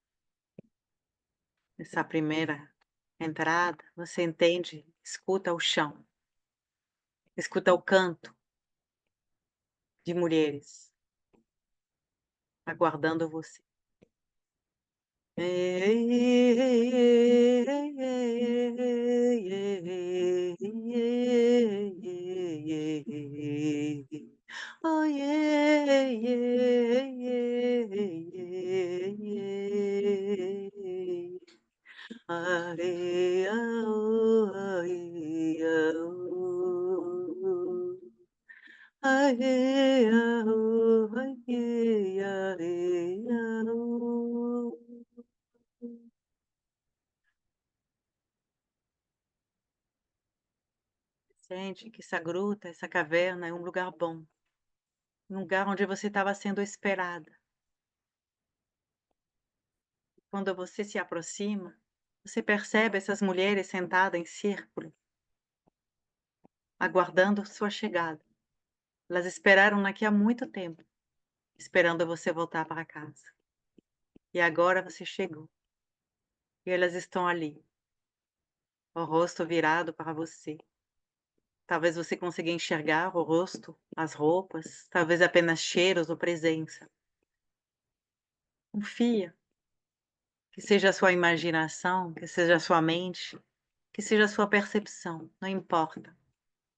nessa primeira entrada, você entende, escuta o chão, escuta o canto de mulheres aguardando você. Oh, yeah, yeah, yeah, yeah. Areia, oh, areia, oh. Areia, oh, areia, areia, oh. Sente que essa gruta, essa caverna é um lugar bom, um lugar onde você estava sendo esperada. Quando você se aproxima, você percebe essas mulheres sentadas em círculo, aguardando sua chegada. Elas esperaram aqui há muito tempo, esperando você voltar para casa. E agora você chegou. E elas estão ali, o rosto virado para você. Talvez você consiga enxergar o rosto, as roupas, talvez apenas cheiros ou presença. Confia, que seja a sua imaginação, que seja a sua mente, que seja a sua percepção, não importa.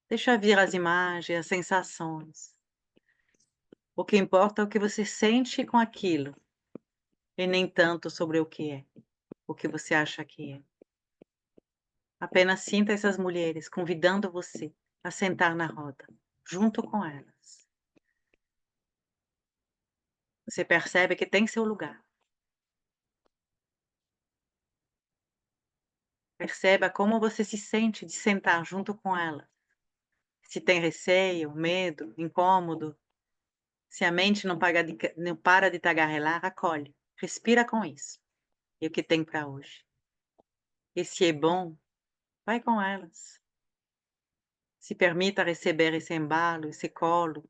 Deixa vir as imagens, as sensações. O que importa é o que você sente com aquilo, e nem tanto sobre o que é, o que você acha que é. Apenas sinta essas mulheres convidando você a sentar na roda, junto com elas. Você percebe que tem seu lugar. Perceba como você se sente de sentar junto com ela. Se tem receio, medo, incômodo, se a mente não para de tagarelar, acolhe. Respira com isso. E o que tem para hoje? E se é bom, vai com elas. Se permita receber esse embalo, esse colo,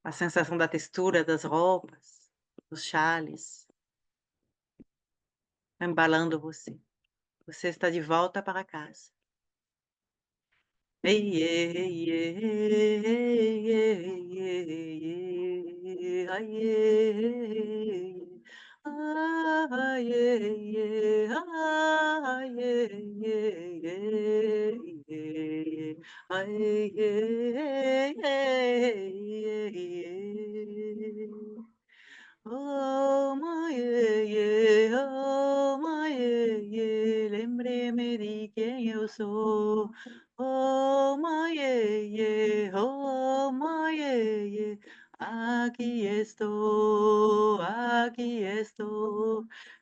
a sensação da textura das roupas, dos xales, embalando você. Você está de volta para casa. Ei, ei, ei, ei, ei, ai, ei, ai, ei, ai, ei, ai, ei. Oh, maiê, oh, maiê, lembrei-me de quem eu sou. Oh, maiê, oh, maiê, aqui estou,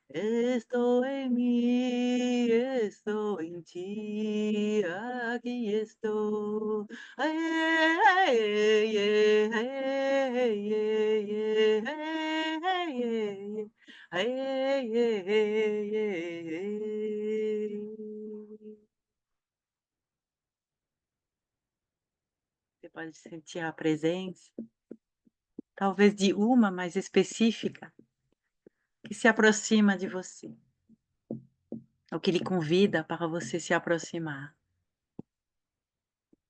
estou em mim, estou em ti, aqui estou. Ai, ai, ai, ai, ai, ai, ai, ai, ai. Você pode sentir a presença, talvez de uma mais específica, que se aproxima de você, ou que lhe convida para você se aproximar,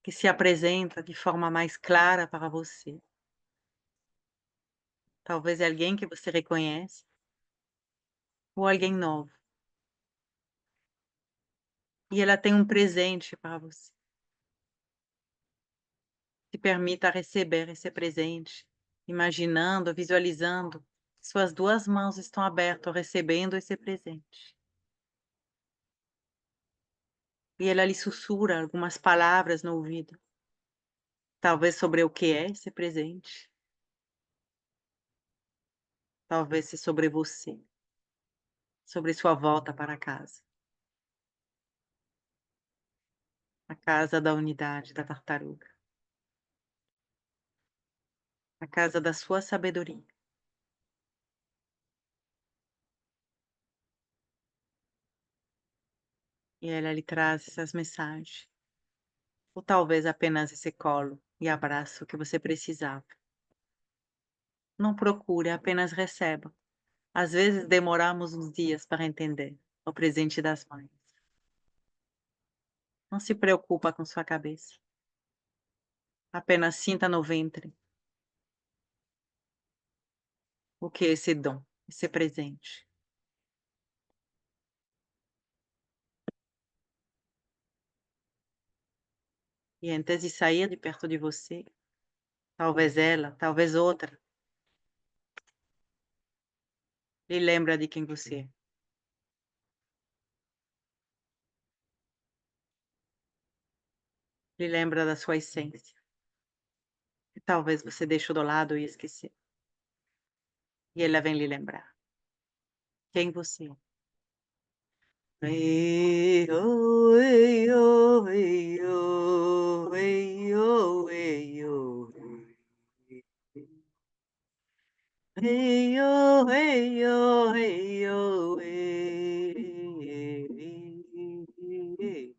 que se apresenta de forma mais clara para você. Talvez é alguém que você reconhece, ou alguém novo. E ela tem um presente para você. Se permita receber esse presente, imaginando, visualizando, suas duas mãos estão abertas recebendo esse presente. E ela lhe sussurra algumas palavras no ouvido, talvez sobre o que é esse presente, talvez se sobre você, sobre sua volta para casa, a casa da unidade da tartaruga, a casa da sua sabedoria. E ela lhe traz essas mensagens, ou talvez apenas esse colo e abraço que você precisava. Não procure, apenas receba. Às vezes demoramos uns dias para entender o presente das mães. Não se preocupa com sua cabeça. Apenas sinta no ventre o que é esse dom, esse presente. E antes de sair de perto de você, talvez ela, talvez outra, lhe lembra de quem você é. Lhe lembra da sua essência. E talvez você deixou do lado e esqueceu. E ela vem lhe lembrar quem você é. Ei, oh, ei, oh, ei, oh, ei, oh, ei, oh, ei, oh, ei, oh, ei, oh, ei, ei, ei.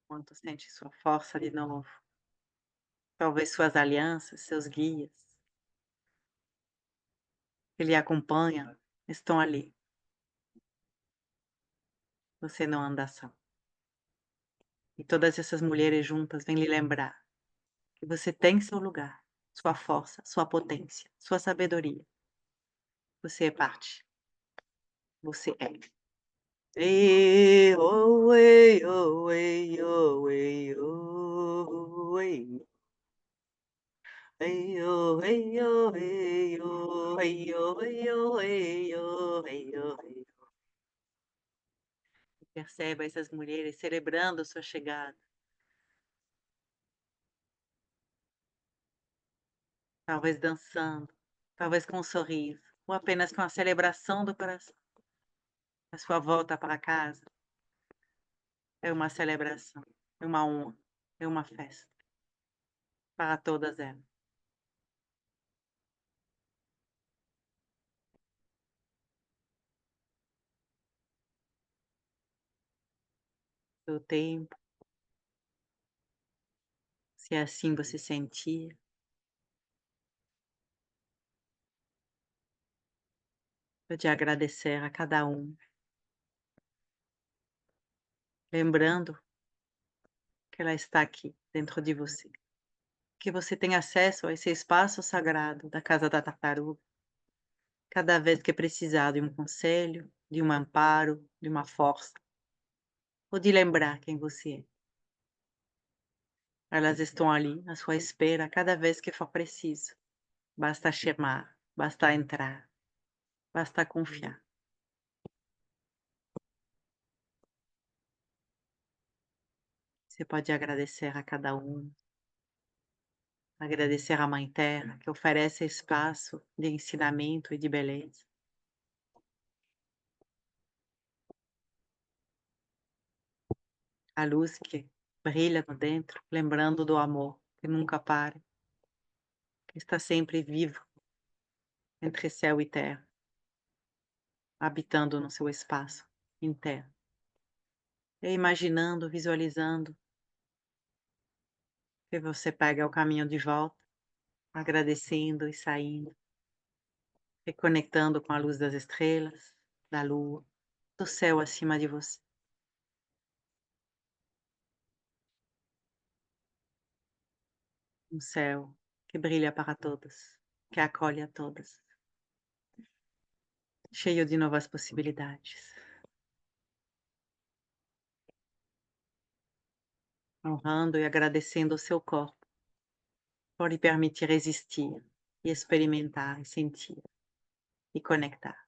Quanto sente sua força de novo. Talvez suas alianças, seus guias, que lhe acompanham, estão ali. Você não anda só. E todas essas mulheres juntas vêm lhe lembrar que você tem seu lugar, sua força, sua potência, sua sabedoria. Você é parte. Você é. Ei, oh, ei, oh, ei, oh, ei, oh, ei. Ei, oh, ei, oh, ei, oh, ei, oh, ei, oh, ei, oh, ei, oh, ei. Perceba essas mulheres celebrando sua chegada, talvez dançando, talvez com um sorriso, ou apenas com a celebração do coração. A sua volta para casa é uma celebração, é uma honra, é uma festa para todas elas. Seu tempo, se assim você sentir, pode agradecer a cada um, lembrando que ela está aqui dentro de você, que você tem acesso a esse espaço sagrado da Casa da Tartaruga, cada vez que precisar de um conselho, de um amparo, de uma força, ou de lembrar quem você é. Elas estão ali à sua espera cada vez que for preciso. Basta chamar, basta entrar, basta confiar. Você pode agradecer a cada um, agradecer à Mãe Terra, que oferece espaço de ensinamento e de beleza. A luz que brilha no dentro, lembrando do amor que nunca para, que está sempre vivo entre céu e terra, habitando no seu espaço interno. E imaginando, visualizando que você pega o caminho de volta, agradecendo e saindo, reconectando com a luz das estrelas, da lua, do céu acima de você. Um céu que brilha para todos, que acolhe a todas, cheio de novas possibilidades, honrando e agradecendo o seu corpo por lhe permitir existir e experimentar e sentir e conectar.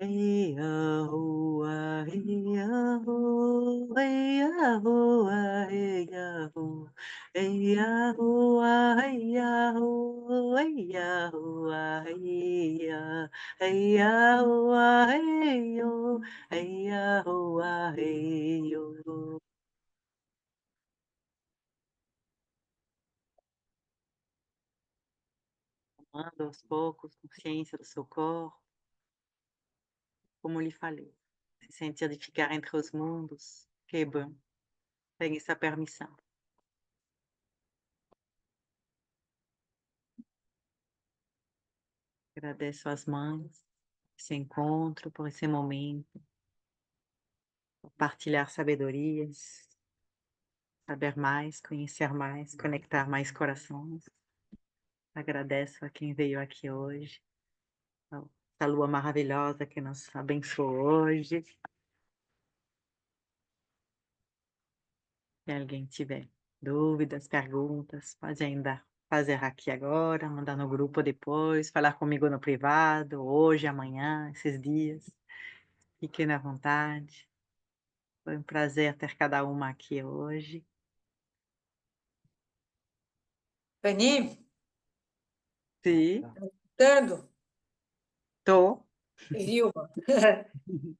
Ei-a-hua, ei-a-hua, ei-a-hua, ei-a-hua, ei-a-hua, ei-a-hua, ei-a-hua, ei-a, ei-a-hua, ei-o, ei-a-hua, ei-o. Tomando aos poucos consciência do seu corpo, como lhe falei, se sentir de ficar entre os mundos, que bom, tem essa permissão. Agradeço às mães, esse encontro, por esse momento, por partilhar sabedorias, saber mais, conhecer mais, conectar mais corações. Agradeço a quem veio aqui hoje, ao essa lua maravilhosa que nos abençoou hoje. Se alguém tiver dúvidas, perguntas, pode ainda fazer aqui agora, mandar no grupo depois, falar comigo no privado, hoje, amanhã, esses dias. Fiquem à vontade. Foi um prazer ter cada uma aqui hoje. Fani, Sim, dando, tô. Vilma,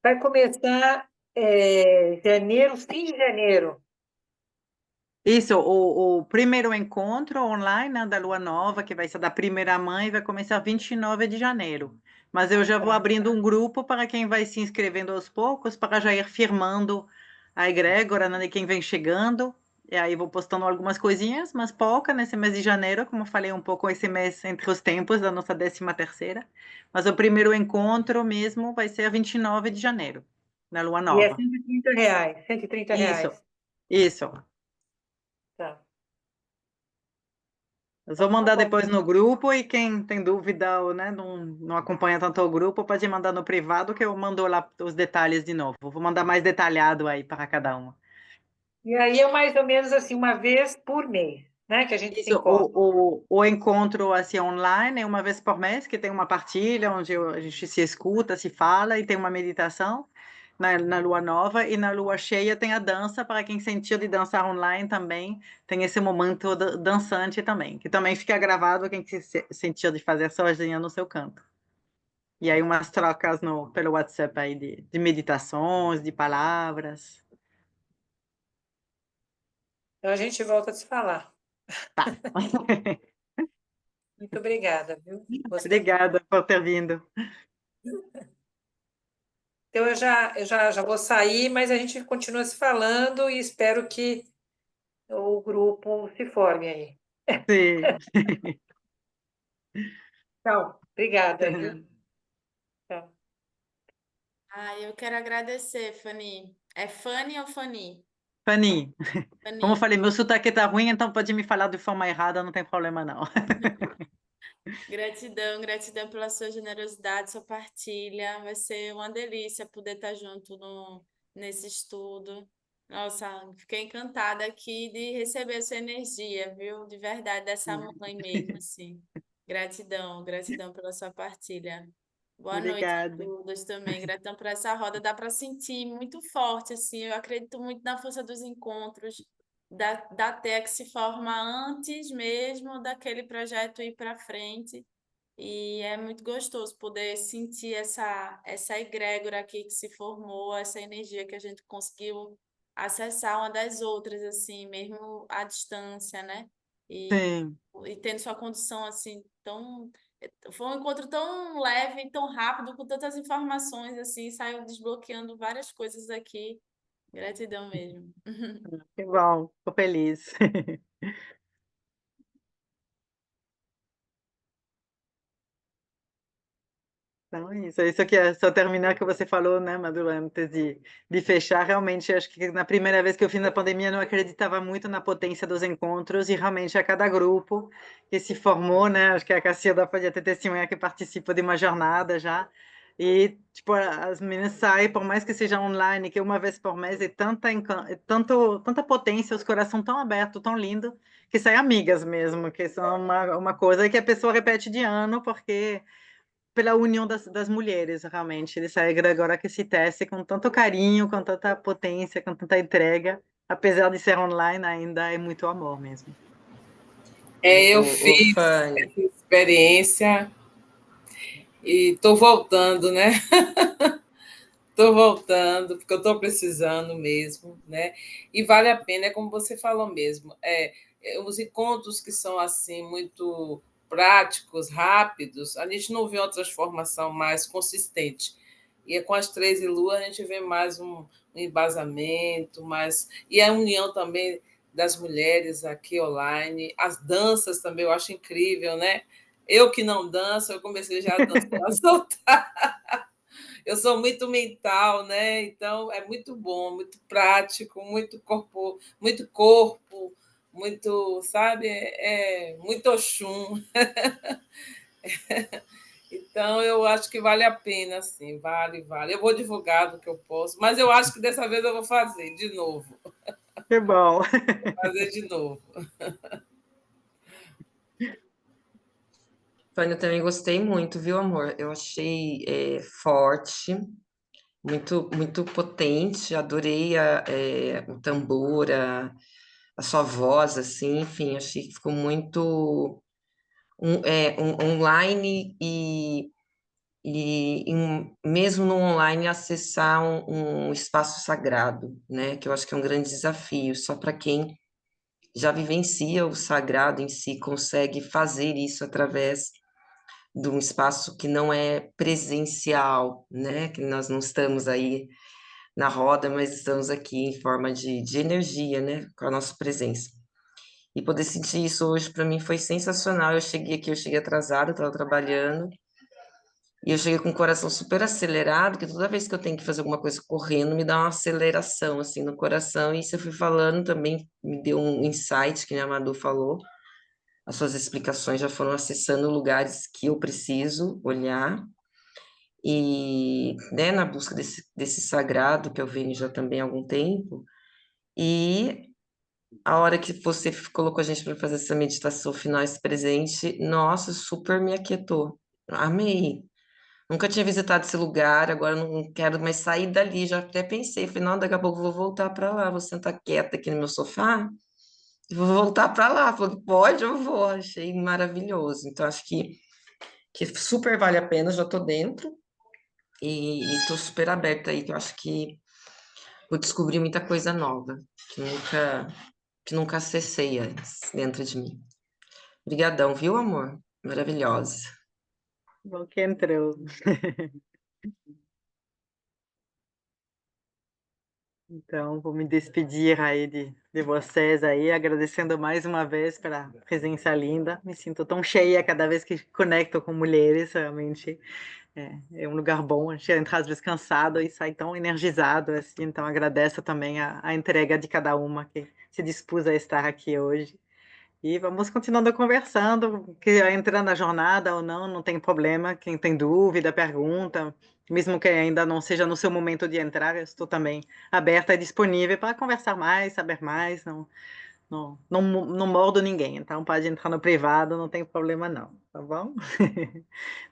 vai começar janeiro, fim de janeiro. Isso, o primeiro encontro online, né, da lua nova, que vai ser da primeira mãe, vai começar 29 de janeiro. Mas eu já vou abrindo um grupo para quem vai se inscrevendo aos poucos, para já ir firmando a egrégora, né, de quem vem chegando. E aí vou postando algumas coisinhas, mas pouca nesse mês de janeiro, como eu falei um pouco esse mês entre os tempos da nossa 13ª. Mas o primeiro encontro mesmo vai ser a 29 de janeiro, na lua E é nova. R$ 130, R$ 130. Isso, isso. Tá. Eu vou Então, tá mandar bom. depois no grupo e quem tem dúvida ou, né, não acompanha tanto o grupo, pode mandar no privado que eu mando lá os detalhes de novo. Vou mandar mais detalhado aí para cada uma. E aí é mais ou menos assim, uma vez por mês, né, que a gente se Isso, encontra. o encontro assim online é uma vez por mês, que tem uma partilha onde a gente se escuta, se fala e tem uma meditação na lua nova, e na lua cheia tem a dança para quem sentiu de dançar online também, tem esse momento dançante também, que também fica gravado quem sentiu de fazer sozinha no seu canto. E aí umas trocas pelo WhatsApp aí de meditações, de palavras. Então a gente volta a se falar. Tá. Muito obrigada, viu? Gostei muito. Obrigada por ter vindo. Então eu já vou sair, mas a gente continua se falando e espero que o grupo se forme aí. Sim. Tchau. Obrigada, viu? Tchau. Eu quero agradecer, Fanny. É Fanny ou Fanny? Fanny, como eu Fanny. falei, meu sotaque tá ruim, então pode me falar de forma errada, não tem problema não. Gratidão, gratidão pela sua generosidade, sua partilha. Vai ser uma delícia poder estar junto nesse estudo. Nossa, fiquei encantada aqui de receber sua energia, viu? De verdade, dessa mãe mesmo, assim. Gratidão, gratidão pela sua partilha. Boa noite a Obrigada. todos também. Gratidão por essa roda. Dá para sentir muito forte, assim. Eu acredito muito na força dos encontros, da TEA que se forma antes mesmo daquele projeto ir para frente. E é muito gostoso poder sentir essa egrégora aqui que se formou, essa energia que a gente conseguiu acessar uma das outras, assim, mesmo à distância, né? E, Sim, e tendo sua condição assim tão. Foi um encontro tão leve, tão rápido, com tantas informações, assim, saiu desbloqueando várias coisas aqui. Gratidão mesmo. que bom, tô feliz. Então, isso aqui é só terminar o que você falou, né, Maduro, antes de fechar, realmente, acho que na primeira vez que eu fiz na pandemia, eu não acreditava muito na potência dos encontros, e realmente a cada grupo que se formou, né, acho que a Cacilda pode até testemunhar que participa de uma jornada já, e, tipo, as meninas saem, por mais que seja online, que uma vez por mês, e tanta potência, os corações tão abertos, tão lindo, que saem amigas mesmo, que são uma coisa que a pessoa repete de ano, porque pela união das mulheres, realmente, dessa egregora que se tece com tanto carinho, com tanta potência, com tanta entrega, apesar de ser online, ainda é muito amor mesmo. Eu Ô, fiz Fanny, essa experiência e estou voltando, né? Estou voltando, porque eu estou precisando mesmo, né? E vale a pena, é como você falou mesmo. Os encontros que são assim muito práticos, rápidos, a gente não vê uma transformação mais consistente. E com as 13 luas a gente vê mais um embasamento, mais e a união também das mulheres aqui online, as danças também eu acho incrível, né? Eu que não danço, eu comecei já a dançar, a soltar. Eu sou muito mental, né? Então é muito bom, muito prático, muito corpo, muito, sabe? Muito Oxum. Então, Então, eu acho que vale a pena, sim, vale, vale. Eu vou divulgar do que eu posso, mas eu acho que dessa vez eu vou fazer de novo. Que bom. Fazer de novo. Tânia, eu também gostei muito, viu, amor? Eu achei forte, muito potente, adorei o tambor, a sua voz, assim, enfim, achei que ficou muito online mesmo no online acessar um espaço sagrado, né? Que eu acho que é um grande desafio, só para quem já vivencia o sagrado em si, consegue fazer isso através de um espaço que não é presencial, né? Que nós não estamos aí na roda, mas estamos aqui em forma de energia, né? Com a nossa presença. E poder sentir isso hoje para mim foi sensacional. Eu cheguei aqui, eu cheguei atrasada, estava trabalhando, e eu cheguei com o coração super acelerado, que toda vez que eu tenho que fazer alguma coisa correndo, me dá uma aceleração assim no coração. E você foi falando também, me deu um insight que a Madu falou. As suas explicações já foram acessando lugares que eu preciso olhar e, né, na busca desse sagrado que eu venho já também há algum tempo. E a hora que você colocou a gente para fazer essa meditação final, esse presente, nossa, super me aquietou. Amei. Nunca tinha visitado esse lugar, agora não quero mais sair dali. Já até pensei, falei, não, daqui a pouco eu vou voltar para lá, vou sentar quieta aqui no meu sofá e vou voltar para lá. Falei, pode, eu vou. Achei maravilhoso. Então, acho que super vale a pena, já estou dentro e estou super aberta aí, que eu acho que vou descobrir muita coisa nova, que nunca acessei antes dentro de mim. Obrigadão, viu, amor? Maravilhosa. Bom que entrou. Então, vou me despedir aí de vocês aí, agradecendo mais uma vez pela presença linda. Me sinto tão cheia cada vez que conecto com mulheres, realmente é um lugar bom. A gente entra às vezes cansado e sai tão energizado, assim. Então, agradeço também a entrega de cada uma que se dispôs a estar aqui hoje. E vamos continuando conversando, que entrar na jornada ou não, não tem problema. Quem tem dúvida, pergunta, mesmo que ainda não seja no seu momento de entrar, eu estou também aberta e disponível para conversar mais, saber mais. Não mordo ninguém, então pode entrar no privado, não tem problema não, tá bom?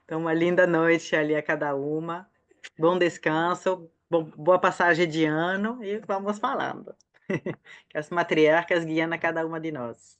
Então, uma linda noite ali a cada uma, bom descanso, boa passagem de ano e vamos falando. Que as matriarcas guiando a cada uma de nós.